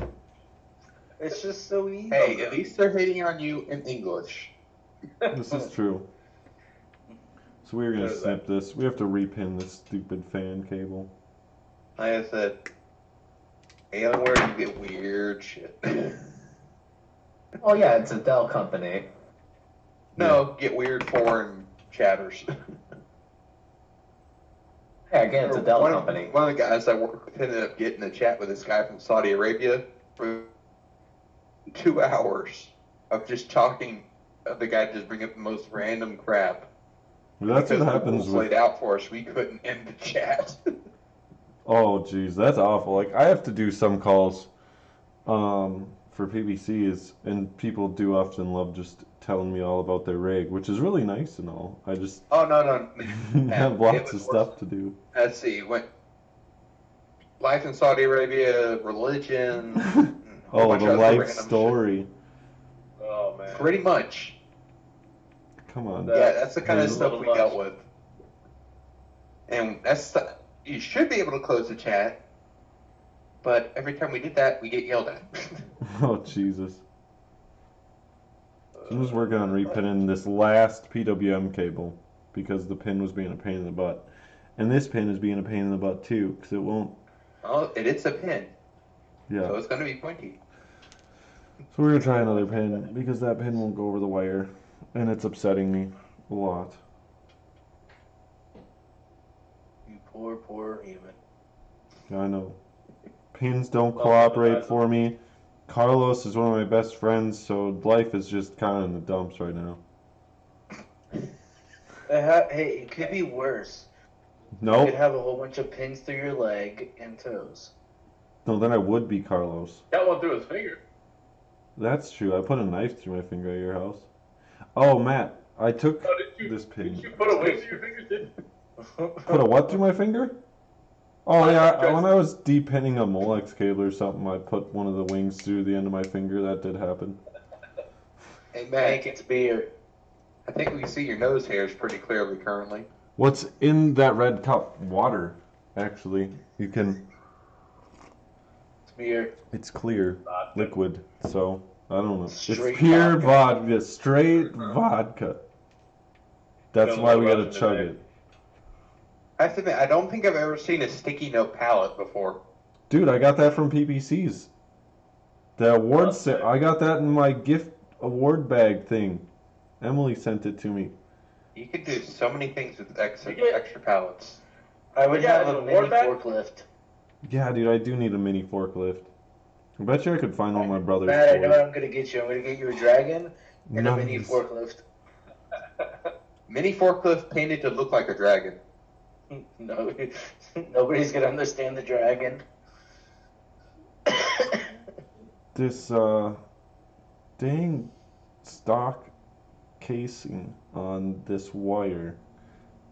It's just so easy. Hey, at least they're hating on you in English. This is true. So we're gonna What is snip this. We have to repin this stupid fan cable. Like I said, Alienware, you get weird shit. Oh yeah, it's a Dell company. No, get weird foreign chatters. Yeah, again, it's a Dell one company. Of, one of the guys I work with ended up getting a chat with this guy from Saudi Arabia for 2 hours of just talking. The guy just bring up the most random crap. That's what Because the happens rules with. laid out for us. We couldn't end the chat. Oh, geez, that's awful. Like, I have to do some calls for PBCs, and people do often love just telling me all about their rig, which is really nice and all. I just Oh no! have It lots was of stuff to do. Let's see. Life in Saudi Arabia, religion. a whole Oh, bunch the of other life random story. Oh man. shit. Pretty much. Come on. Yeah, that's the kind of There's a stuff little we much. dealt with. And you should be able to close the chat, but every time we did that, we get yelled at. Oh, Jesus. So I'm just working on repinning this last PWM cable because the pin was being a pain in the butt. And this pin is being a pain in the butt too because it won't. Oh, it's a pin, Yeah. so it's going to be pointy. So we're going to try another pin because that pin won't go over the wire. And it's upsetting me a lot. You poor human. I know. Pins don't cooperate for me. Carlos is one of my best friends, so life is just kind of in the dumps right now. Hey, it could be worse. You Nope. could have a whole bunch of pins through your leg and toes. No, then I would be Carlos. Got one through his finger. That's true. I put a knife through my finger at your house. Oh, Matt, I took Oh, did this you pin. put a wing through your finger too? Put a what through my finger? Oh, yeah, when I was de-pinning a Molex cable or something, I put one of the wings through the end of my finger. That did happen. Hey, Matt, Make it's beer. I think we can see your nose hairs pretty clearly currently. What's in that red cup? Water, actually. You can... It's beer. It's clear, liquid, so I don't know. Straight It's pure vodka. vodka, straight vodka. That's Don't why know we gotta about it chug today. it. I have to admit, I don't think I've ever seen a sticky note palette before. Dude, I got that from PPC's. The awards, I got that in my gift award bag thing. Emily sent it to me. You could do so many things with extra You get- extra palettes. I would Yeah, have the a mini award bag? forklift. Yeah, dude, I do need a mini forklift. I bet you I could find one of my brother's Matt, I know what toys. I'm gonna get you. I'm gonna get you a dragon and a mini Nice. forklift. Mini forklift painted to look like a dragon. No, nobody's gonna understand the dragon. This dang stock casing on this wire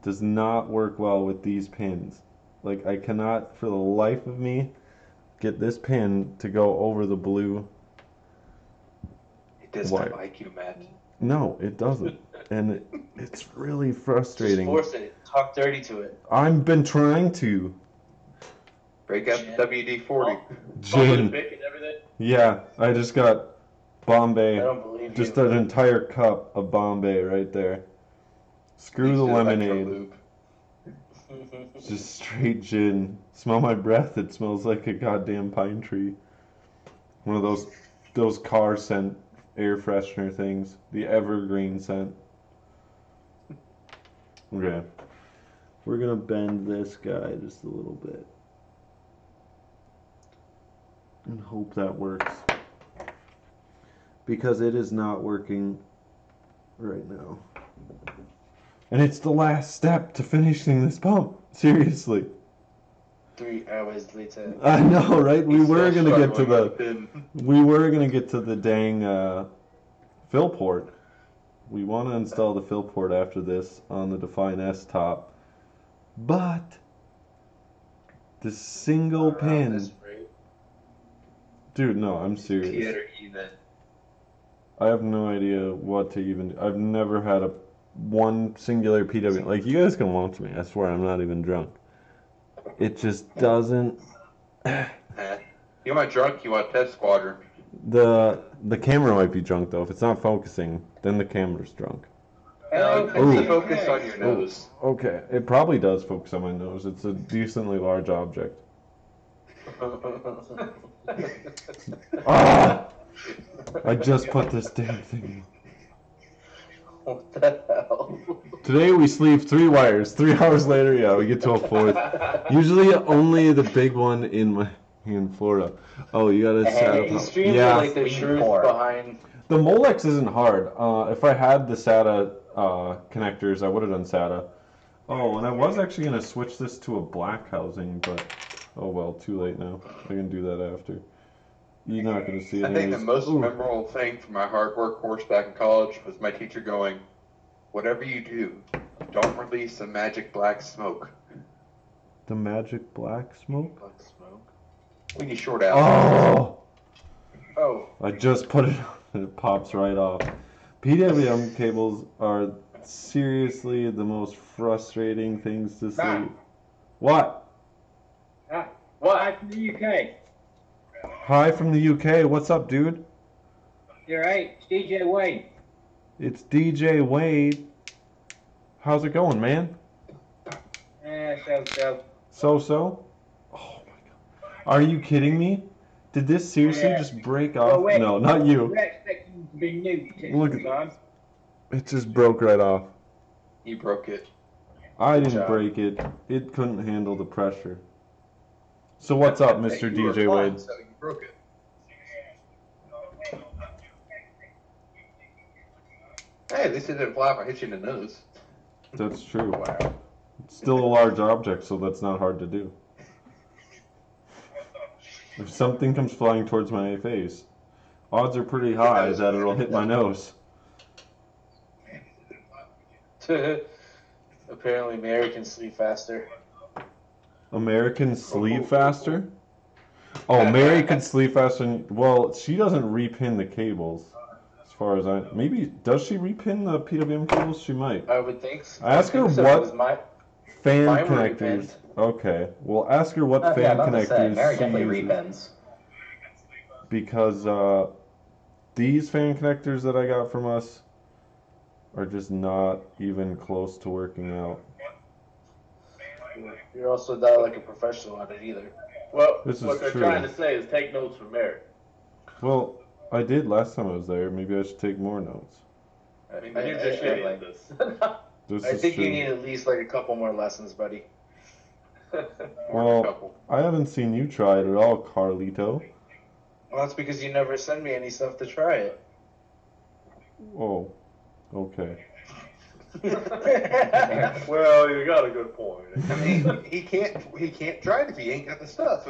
does not work well with these pins. Like, I cannot for the life of me get this pin to go over the blue. It does Why? not like you, Matt. No, it doesn't. And it's really Just frustrating. force it. Talk dirty to it. I've been trying to. Break up Gin. WD-40. Bump Gin. and pick and everything. Yeah, I just got I Bombay. don't believe Just you. an entire cup of Bombay right there. Screw the Use electro lemonade. lube. Just straight gin. Smell my breath. It smells like a goddamn pine tree. One of those car scent air freshener things. The evergreen scent. Okay. We're gonna bend this guy just a little bit. And hope that works. Because it is not working right now. And it's the last step to finishing this pump. Seriously. 3 hours later. I know, right? We were Still gonna get to struggling the with the pin. we were gonna get to the dang fill port. We want to install the fill port after this on the Define S top. But the single pin, dude, no, I'm serious. Theater even. I have no idea what to even. I've never had a one singular PW. Like, you guys can launch me. I swear, I'm not even drunk. It just doesn't. You want drunk, you want test squadron. The camera might be drunk though. If it's not focusing, then the camera's drunk. No, Ooh. it's focus on your nose. Okay, it probably does focus on my nose. It's a decently large object. Ah! I just put this damn thing. What the hell? Today we sleeve 3 wires. 3 hours later, yeah, we get to a 4th. Usually only the big one in Florida. Oh, you got a SATA. These streams Yeah. are like the truth behind. The Molex isn't hard. If I had the SATA connectors, I would have done SATA. Oh, and I was actually going to switch this to a black housing, but oh well, too late now. I can do that after. You're not going to see it I think the anyways. most Ooh. memorable thing from my hard work course back in college was my teacher going, "Whatever you do, don't release a magic black smoke The magic black smoke? Black smoke. when you short out." Oh! Oh, I just put it on and it pops right off. PWM cables are seriously the most frustrating things to see. Matt. What? What? Hi from the UK. Hi from the UK. What's up, dude? You're right. It's DJ Wayne. It's DJ Wade. How's it going, man? So. So? Oh my god. Are you kidding me? Did this seriously Yeah. just break Oh, off? wait. No, not you. We're expecting to be new to Look this at- time. It just broke right off. You broke it. I didn't job. break it. It couldn't handle the pressure. So what's up, Mr. You were DJ fun, Wade? So you broke it. Hey, at least it didn't fly if I hit you in the nose. That's true. It's still a large object, so that's not hard to do. If something comes flying towards my face, odds are pretty high that it'll hit my nose. apparently Americans sleep faster. Americans sleep faster? Oh, Mary could sleep faster. Well, she doesn't repin the cables, as far as I. Maybe does she repin the PWM cables? She might. I would think so. Ask her I think so, what- 'cause my Fan mine were connectors. repinned. Okay. Well, ask her what Yeah, fan about to say, connectors Mary she definitely uses. repins. Because these fan connectors that I got from us are just not even close to working out. You're also not like a professional at it either. Well, This what is they're true. trying to say is take notes from Mary. Well, I did last time I was there. Maybe I should take more notes. I mean, you're just I- shitty at this. This I is think true. you need at least like a couple more lessons, buddy. Well, Couple. I haven't seen you try it at all, Carlito. Well, that's because you never send me any stuff to try it. Oh, okay. Well, you got a good point. I mean, he can't try it if he ain't got the stuff.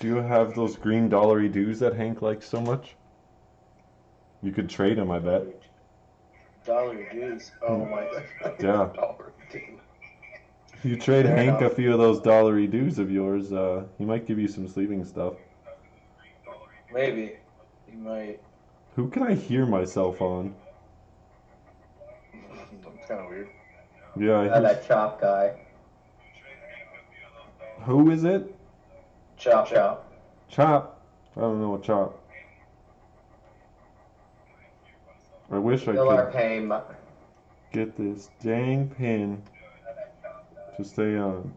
Do you have those green dollary dues that Hank likes so much? You could trade them, I bet. Dollar dues. Oh my god. Yeah. $1. If you trade Fair Hank enough. a few of those dollary dues of yours, he might give you some sleeving stuff. Maybe. You might. Who can I hear myself on? It's kind of weird. Yeah, I hear. That chop guy. Who is it? Chop chop. Chop. I don't know what chop. I wish I Still are could paying. get this dang pin to stay on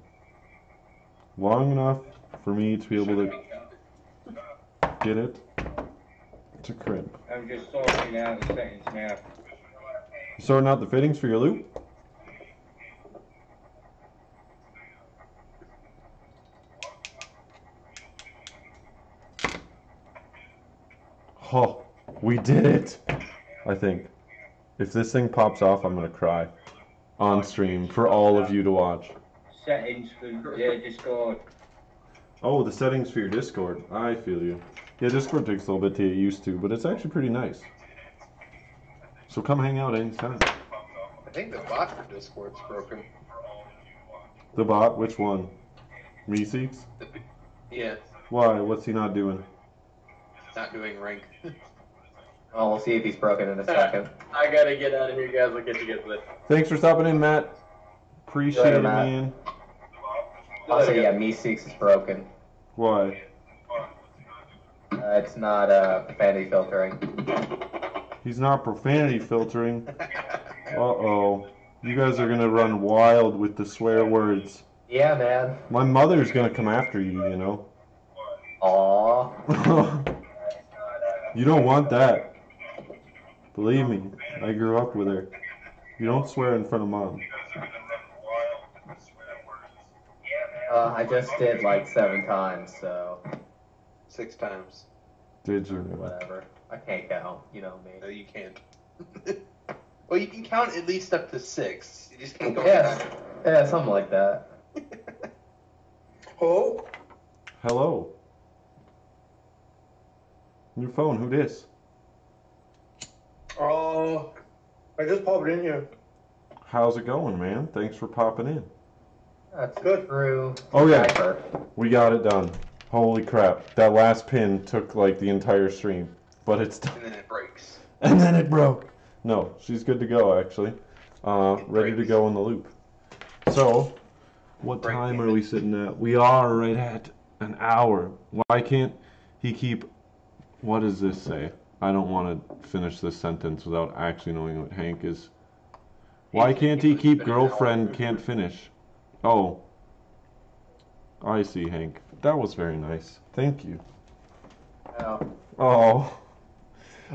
long enough for me to be able to get it to crimp. I'm just sorting out the settings now. Sorting out the fittings for your loop? Oh, we did it! I think. If this thing pops off, I'm gonna cry. On stream for all of you to watch. Settings for Discord. Oh, the settings for your Discord. I feel you. Yeah, Discord takes a little bit to get used to, but it's actually pretty nice. So come hang out anytime. I think the bot for Discord's broken. The bot, which one? Meeseeks? Yeah, Why? What's he not doing? not doing rank. Oh, we'll see if he's broken in a second. I gotta get out of here, guys. I'll catch you guys later. Thanks for stopping in, Matt. Appreciate Later, it, Matt. man. Also, yeah, Me6 is broken. Why? It's not profanity filtering. He's not profanity filtering. Uh-oh. You guys are gonna run wild with the swear words. Yeah, man. My mother's gonna come after you, you know. Aww. You don't want that. Believe me, I grew up with her. You don't swear in front of mom. I just did like 7 times, so 6 times. Did you? whatever. I can't count, you know No, me. you can't. Well, you can count at least up to 6. You just can't go Yeah, back. yeah, something like that. Oh, Hello. Your phone, who dis? I just popped in here. How's it going, man? Thanks for popping in. That's Good. true. Oh, yeah. Diaper. We got it done. Holy crap. That last pin took like the entire stream. But it's done. And then it breaks. And then it broke. No, she's good to go actually. Ready to go in the loop. So, what Break time are even. we sitting at? We are right at an hour. Why can't he keep... What does this say? I don't want to finish this sentence without actually knowing what Hank is. Why can't he keep girlfriend can't finish? Oh. I see, Hank. That was very nice. Thank you. Oh. Oh.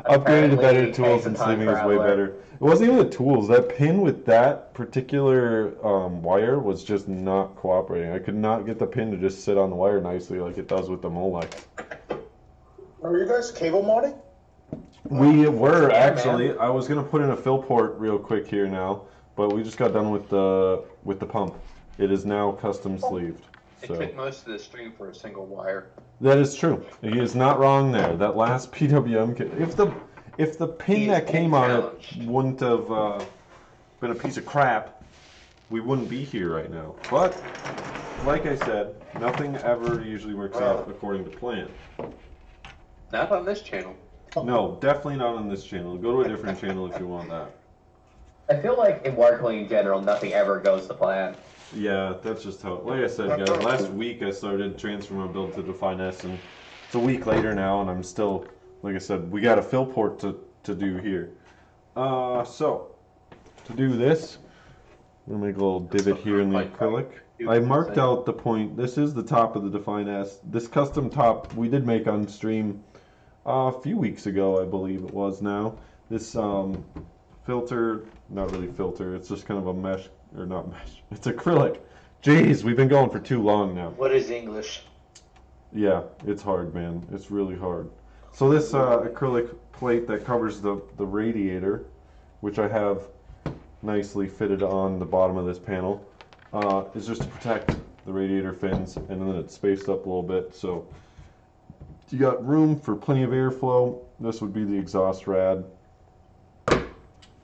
Upgraded to better Apparently, tools Hank's a and time sleeving was way traveler. better. It wasn't even the tools. That pin with that particular wire was just not cooperating. I could not get the pin to just sit on the wire nicely like it does with the Molex. Are you guys cable modding? We were Yeah, actually. man. I was gonna put in a fill port real quick here now, but we just got done with the pump. It is now custom sleeved. It So took most of the stream for a single wire. that is true. He is not wrong there. That last PWM, if the pin He's that came on it challenged. wouldn't have been a piece of crap, we wouldn't be here right now. But like I said, nothing ever usually works out according to plan. Not on this channel. No, definitely not on this channel. Go to a different channel if you want that. I feel like in Warcling in general, nothing ever goes to plan. Yeah, that's just how. Like I said, guys, last week I started transferring my build to Define S, and it's a week later now, and I'm still, like I said, we got a fill port to do here. So to do this, I'm gonna make a little divot here in the acrylic. I marked out the point. This is the top of the Define S. This custom top we did make on stream a few weeks ago, I believe it was now. This filter, not really filter, it's just kind of a mesh, or not mesh, it's acrylic. Jeez, we've been going for too long now. What is English? Yeah, it's hard, man. It's really hard. So this acrylic plate that covers the radiator, which I have nicely fitted on the bottom of this panel, is just to protect the radiator fins, and then it's spaced up a little bit, so you got room for plenty of airflow. This would be the exhaust rad.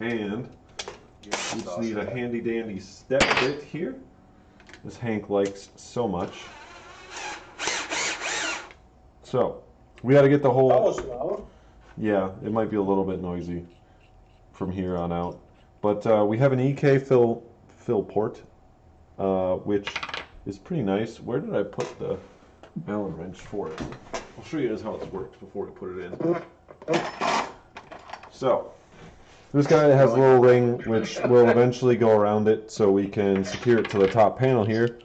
And you just need a handy dandy step bit here. This Hank likes so much. So, we got to get the That whole... was loud. Yeah, it might be a little bit noisy from here on out. But we have an EK fill port, which is pretty nice. Where did I put the Allen wrench for it? I'll show you guys how it works before I put it in. So, this guy has a little ring which will eventually go around it so we can secure it to the top panel here.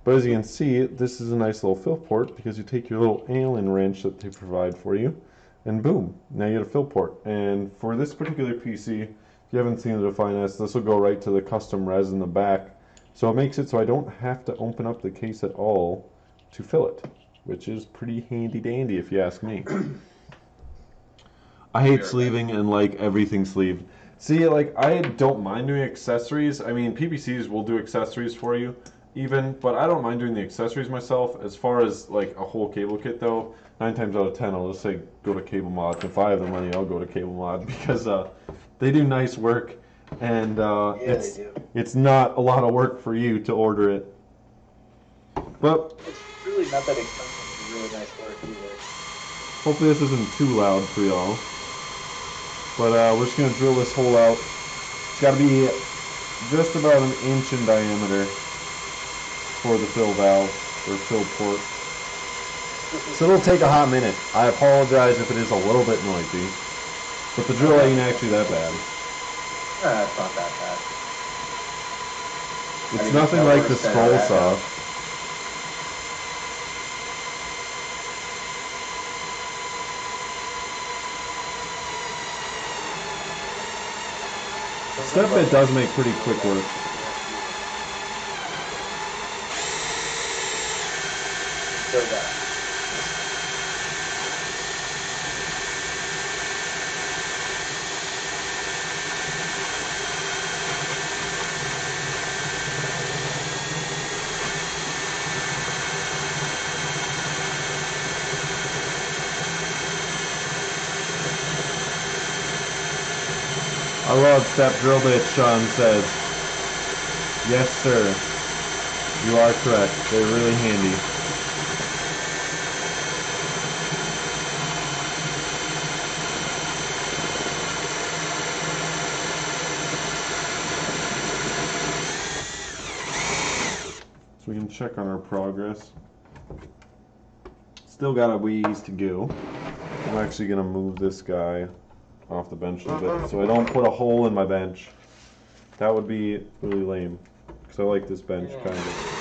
But as you can see, this is a nice little fill port because you take your little Allen wrench that they provide for you, and boom, now you get a fill port. And for this particular PC, if you haven't seen the Define S, this will go right to the custom res in the back. So it makes it so I don't have to open up the case at all to fill it, which is pretty handy dandy if you ask me. I hate sleeving and like everything sleeved. See, like I don't mind doing accessories. I mean, PPCs will do accessories for you even, but I don't mind doing the accessories myself. As far as like a whole cable kit though, 9 times out of 10 I'll just say go to Cable Mod. If I have the money, I'll go to Cable Mod because they do nice work, and it's not a lot of work for you to order it. But It's really not that expensive to do really nice work either. hopefully this isn't too loud for y'all. But we're just going to drill this hole out. It's got to be just about an inch in diameter for the fill valve, or fill port. So it'll take a hot minute. I apologize if it is a little bit noisy, but the drill ain't actually that bad. It's not that bad. It's mean, nothing no like the worse than scroll that, saw. no. Step bit does make pretty quick work. So that. I love step drill bits, Sean says. Yes, sir. You are correct. They're really handy. So we can check on our progress. Still got a ways to go. I'm actually going to move this guy off the bench a little bit so I don't put a hole in my bench. That would be really lame because I like this bench kind of.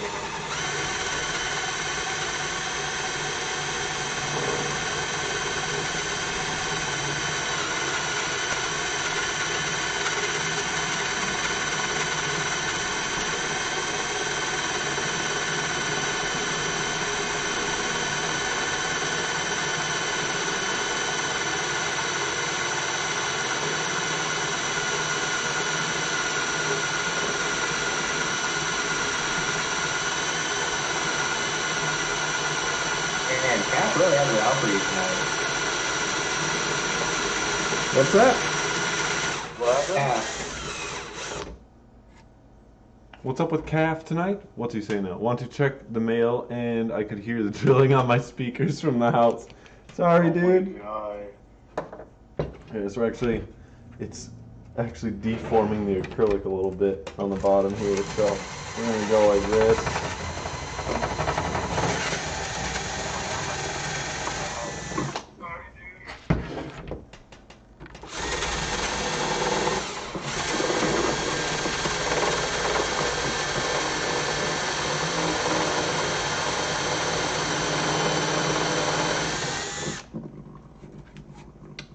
Man, Cap really has it out for you tonight. What's that? What happened? Cap. What's up with Calf tonight? What's he saying now? Want to check the mail and I could hear the drilling on my speakers from the house. Sorry, dude. Okay, so it's actually deforming the acrylic a little bit on the bottom here, so we're gonna go like this.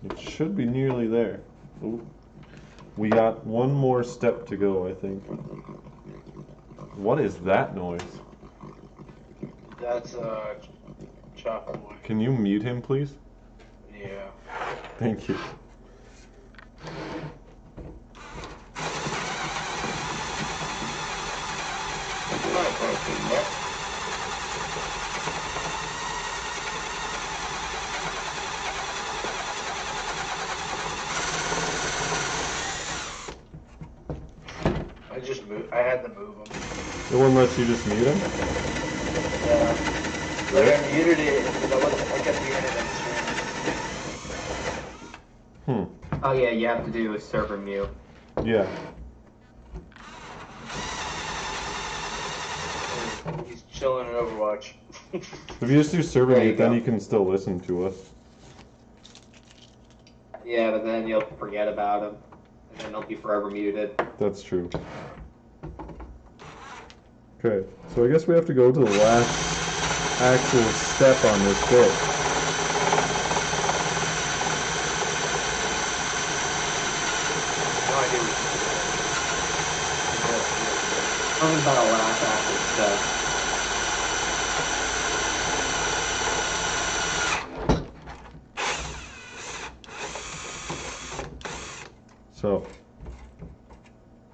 It should be nearly there. Ooh. We got one more step to go, I think. What is that noise? That's chocolate. Can you mute him, please? Yeah. Thank you. I just moved. I had to move them. The one lets you just mute him? Yeah. Like I muted it, and I kept hearing it in the stream. Oh yeah, you have to do a server mute. Yeah. He's chilling in Overwatch. If you just do server There you mute, then go. he can still listen to us. Yeah, but then you'll forget about him, and then he'll be forever muted. That's true. Okay, so I guess we have to go to the last actual step on this bit. No idea what Something about a last active step. So,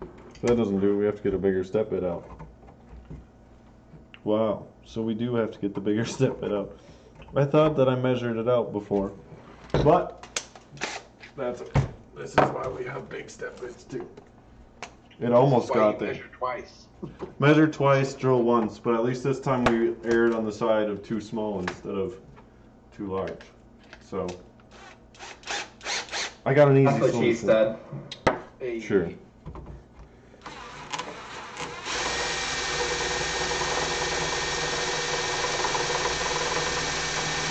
if that doesn't do it, we have to get a bigger step bit out. Wow, so we do have to get the bigger step bit out. I thought that I measured it out before, but this is why we have big step bits too. It almost Why you got there. measure twice. Measure twice, drill once, but at least this time we erred on the side of too small instead of too large. So, I got an easy That's what she solution. said. Hey. Sure.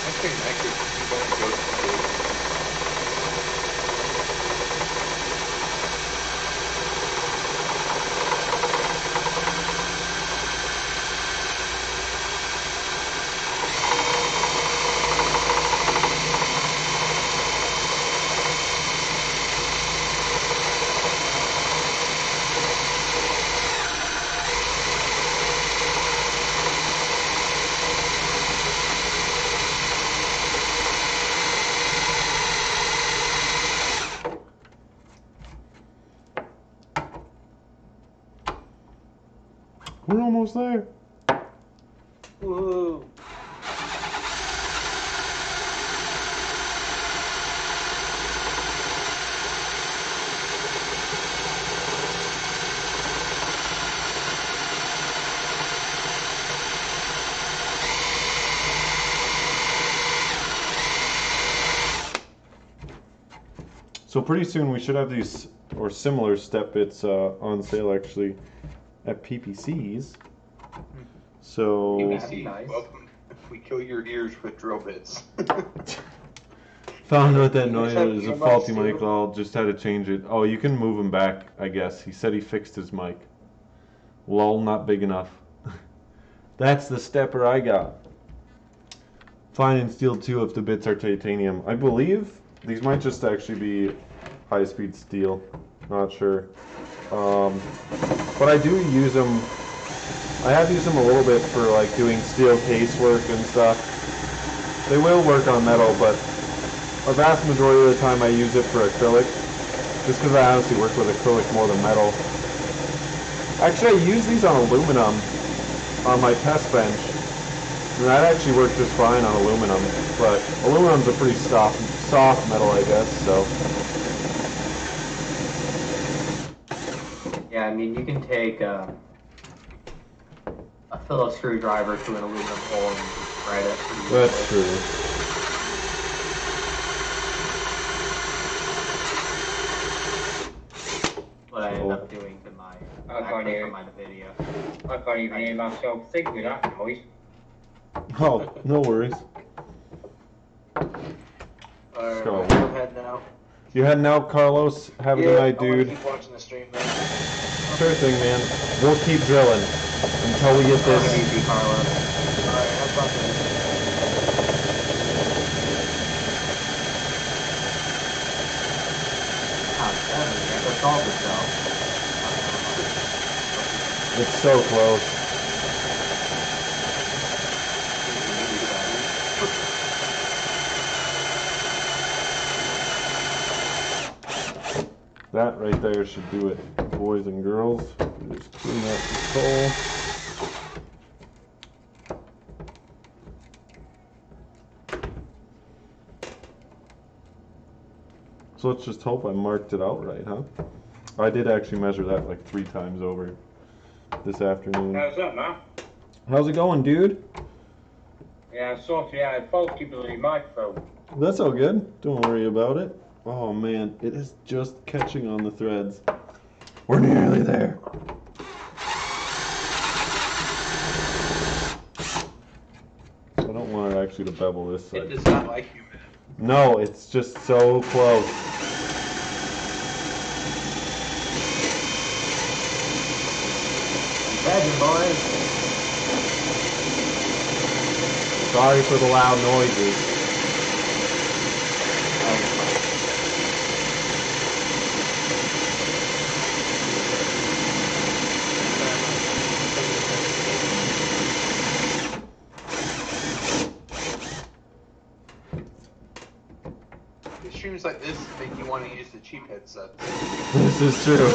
Actually, I could you want to go to the We're almost there. Woohoo! So pretty soon we should have these or similar step bits on sale actually at PPC's. So PPC, nice. welcome. We kill your ears with drill bits. found out that noise Except is a your faulty mic's mic. too. I'll just had to change it. Oh, you can move him back, I guess. He said he fixed his mic. Lol, not big enough. That's the stepper I got. Fine in steel too if the bits are titanium. I believe these might just actually be high-speed steel. Not sure. But I do use them. I have used them a little bit for like doing steel casework and stuff. They will work on metal, but a vast majority of the time I use it for acrylic. Just because I honestly work with acrylic more than metal. Actually, I use these on aluminum on my test bench. And that actually works just fine on aluminum. But aluminum's a pretty soft metal, I guess, so. Yeah, I mean, you can take a Phillips screwdriver to an aluminum hole and just thread it pretty easily. That's true. What I end up doing to my actually for my video. I can't even hear myself think with that noise. Oh, no worries. Alright, Go. I'm heading out. You heading out, Carlos? Have a good night, I wanna dude. keep watching the stream, man. Sure thing, man. We'll keep drilling until we get Take it this. easy, Carlos. Alright, have fun, man. God, 7, you have to solve yourself. It's so close. That right there should do it, boys and girls. Just clean up the coal. So let's just hope I marked it out right, huh? I did actually measure that like 3 times over this afternoon. How's that, man? How's it going, dude? Yeah, I sorted out a faulty bloody microphone. That's all good. Don't worry about it. Oh man, it is just catching on the threads. We're nearly there. I don't want it actually to bevel this It side. does not like you, man. No, it's just so close. Imagine, boys. Sorry for the loud noises. Streams like this make you want to use the cheap headset. This is true.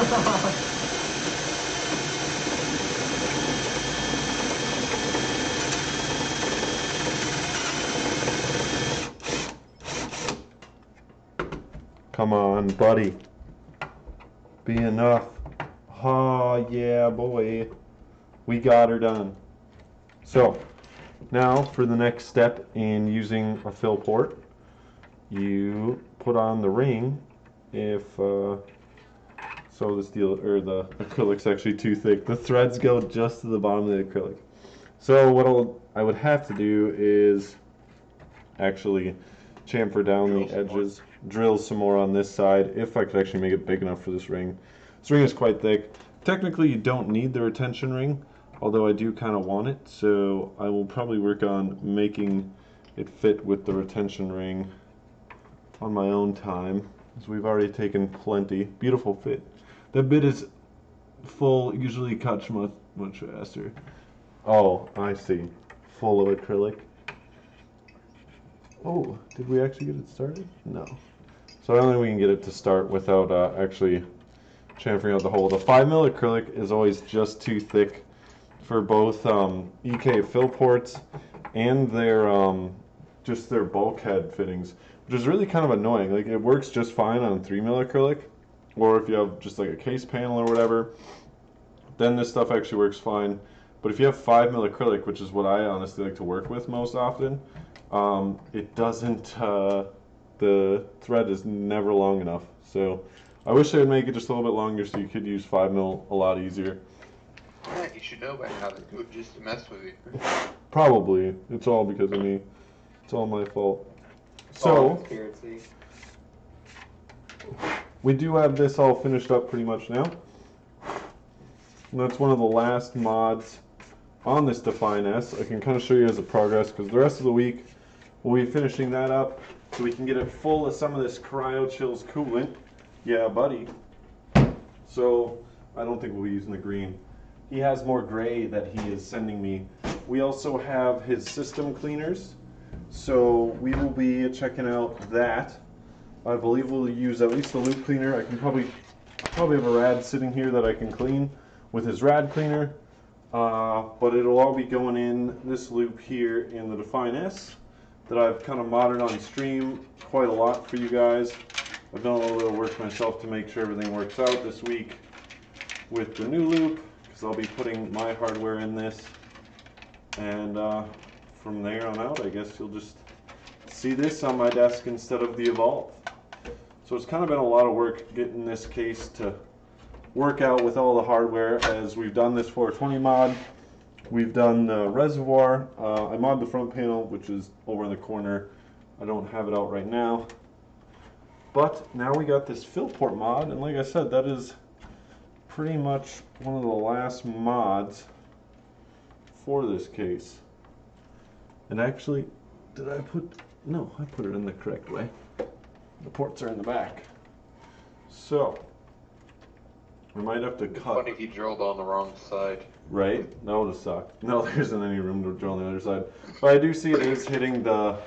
Come on, buddy. Be enough. Oh, yeah, boy. We got her done. So, now for the next step in using a fill port, you put on the ring if, so the steel, or the acrylic's actually too thick. The threads go just to the bottom of the acrylic. So what I would have to do is actually chamfer down the edges, drill some more on this side, if I could actually make it big enough for this ring. This ring is quite thick. Technically, you don't need the retention ring, although I do kind of want it, so I will probably work on making it fit with the retention ring on my own time, as we've already taken plenty. Beautiful fit. The bit is full, usually cuts much faster. Oh, I see. Full of acrylic. Oh, did we actually get it started? No. So I don't think we can get it to start without actually chamfering out the hole. The 5mm acrylic is always just too thick for both EK fill ports and their just their bulkhead fittings, which is really kind of annoying. Like, it works just fine on 3mm acrylic, or if you have just like a case panel or whatever, then this stuff actually works fine. But if you have 5mm acrylic, which is what I honestly like to work with most often, it doesn't, the thread is never long enough. So I wish they would make it just a little bit longer so you could use 5mm a lot easier. Yeah, you should know by now they do it just to mess with you. Probably. It's all because of me. It's all my fault. So, Conspiracy. we do have this all finished up pretty much now. And that's one of the last mods on this Define S. I can kind of show you as a progress because the rest of the week we'll be finishing that up so we can get it full of some of this CryoChills coolant. Yeah, buddy. So, I don't think we'll be using the green. He has more gray that he is sending me. We also have his system cleaners, so we will be checking out that. I believe we'll use at least the loop cleaner. I can probably have a rad sitting here that I can clean with his rad cleaner, but it'll all be going in this loop here in the Define S that I've kind of modded on stream quite a lot for you guys. I've done a little bit of work myself to make sure everything works out this week with the new loop, because I'll be putting my hardware in this, and from there on out I guess you'll just see this on my desk instead of the Evolve. So it's kind of been a lot of work getting this case to work out with all the hardware, as we've done this 420 mod, we've done the reservoir, I mod the front panel, which is over in the corner. I don't have it out right now, but now we got this fill port mod, and like I said, that is pretty much one of the last mods for this case. And actually, did I put, no, I put it in the correct way. The ports are in the back. So, we might have to cut. Funny if you drilled on the wrong side. Right? That would have sucked. No, there isn't any room to drill on the other side. But I do see it is hitting the,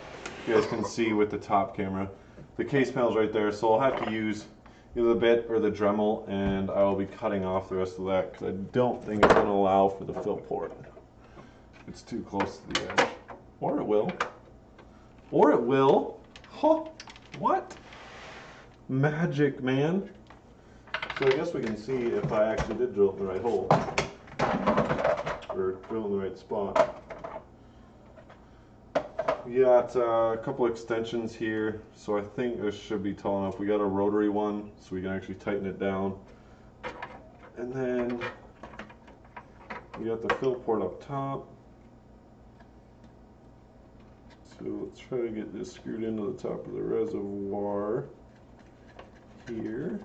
you guys can see with the top camera, the case panel's right there, so I'll have to use either the bit or the Dremel, and I will be cutting off the rest of that because I don't think it's going to allow for the fill port. It's too close to the edge. Or it will. Or it will. Huh? What? Magic, man. So I guess we can see if I actually did drill it in the right hole. Or drill in the right spot. We got a couple extensions here, so I think this should be tall enough. We got a rotary one, so we can actually tighten it down. And then we got the fill port up top. So let's try to get this screwed into the top of the reservoir here.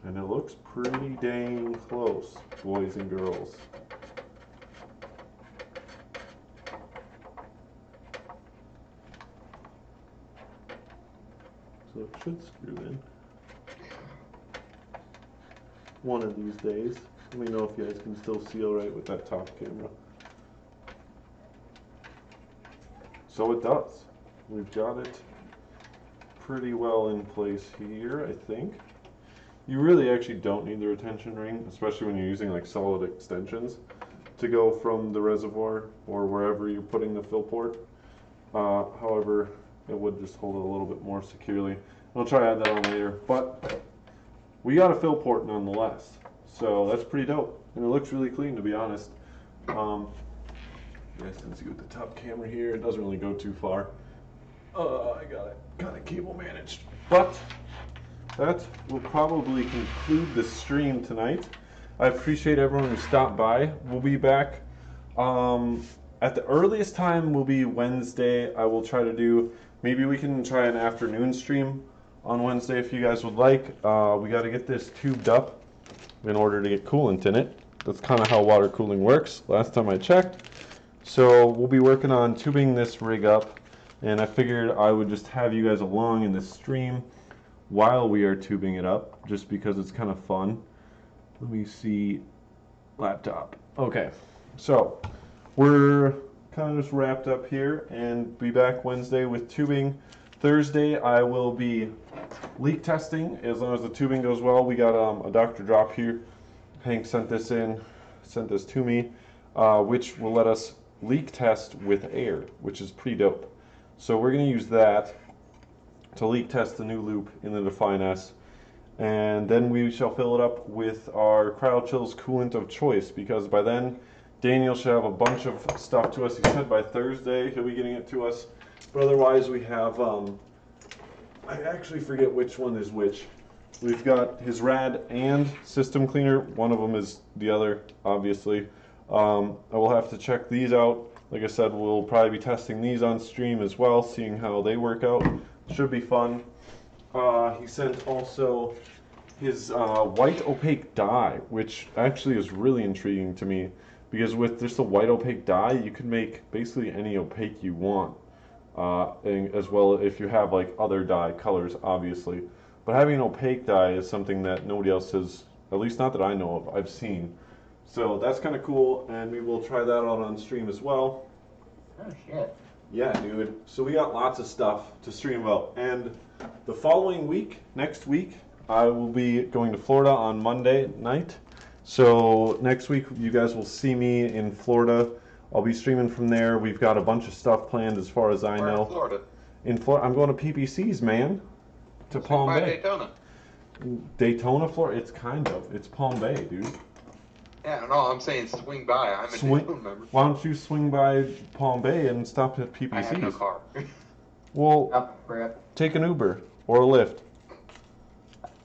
And it looks pretty dang close, boys and girls. So it should screw in one of these days. Let me know if you guys can still see all right with that top camera. So it does. We've got it pretty well in place here, I think. You really actually don't need the retention ring, especially when you're using like solid extensions, to go from the reservoir or wherever you're putting the fill port. However, it would just hold it a little bit more securely. I'll try to add that on later, but we got a fill port nonetheless, so that's pretty dope, and it looks really clean, to be honest. You guys can see with the top camera here, it doesn't really go too far. I got it cable managed, but that will probably conclude the stream tonight. I appreciate everyone who stopped by. We'll be back at the earliest time will be Wednesday. I will try to do, maybe we can try an afternoon stream on Wednesday if you guys would like. We got to get this tubed up in order to get coolant in it. That's kind of how water cooling works, last time I checked. So we'll be working on tubing this rig up, and I figured I would just have you guys along in this stream while we are tubing it up, just because it's kind of fun. Let me see, laptop. Okay, so we're kind of just wrapped up here, and be back Wednesday with tubing Thursday, I will be leak testing as long as the tubing goes well. We got a Dr. Drop here. Hank sent this to me, which will let us leak test with air, which is pretty dope. So we're going to use that to leak test the new loop in the Define S. And then we shall fill it up with our CryoChills coolant of choice, because by then Daniel should have a bunch of stuff to us. He said by Thursday he'll be getting it to us. But otherwise we have, I actually forget which one is which. We've got his rad and system cleaner. One of them is the other, obviously. I will have to check these out. Like I said, we'll probably be testing these on stream as well, seeing how they work out. Should be fun. He sent also his white opaque dye, which actually is really intriguing to me, because with just a white opaque dye, you can make basically any opaque you want, and as well if you have like other dye colors, obviously. But having an opaque dye is something that nobody else has, at least not that I know of, I've seen. So that's kind of cool, and we will try that out on stream as well. Oh shit. Yeah, dude. So we got lots of stuff to stream about. And the following week, next week, I will be going to Florida on Monday night. So next week, you guys will see me in Florida. I'll be streaming from there. We've got a bunch of stuff planned as far as I know. In Florida. In Florida, I'm going to PPC's, man. To Palm By Bay. Daytona. Daytona, Florida? It's kind of. It's Palm Bay, dude. Yeah, no, I'm saying swing by. I'm a Swing- Daytona member. Why don't you swing by Palm Bay and stop at I have no PPC's? car. Well, Oh, crap. take an Uber or a Lyft.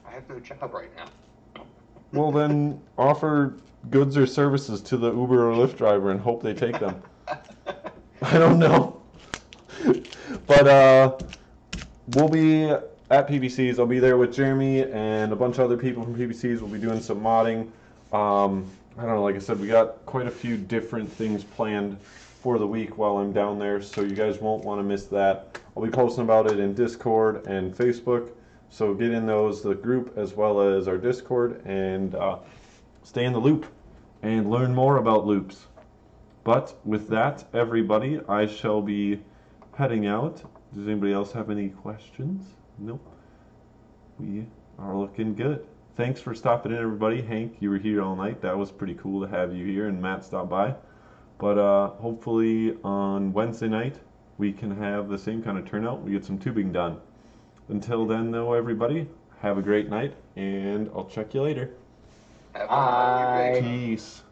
I have no job right now. Well, then offer goods or services to the Uber or Lyft driver and hope they take them. I don't know. But we'll be at PPC's. I'll be there with Jeremy and a bunch of other people from PPC's. We'll be doing some modding. I don't know, like I said, we got quite a few different things planned for the week while I'm down there, so you guys won't want to miss that. I'll be posting about it in Discord and Facebook, so get in those, the group as well as our Discord, and stay in the loop and learn more about loops. But with that, everybody, I shall be heading out. Does anybody else have any questions? Nope. We are looking good. Thanks for stopping in, everybody. Hank, you were here all night. That was pretty cool to have you here, and Matt stopped by. But hopefully on Wednesday night, we can have the same kind of turnout. We get some tubing done. Until then, though, everybody, have a great night, and I'll check you later. Have fun. Bye. Peace.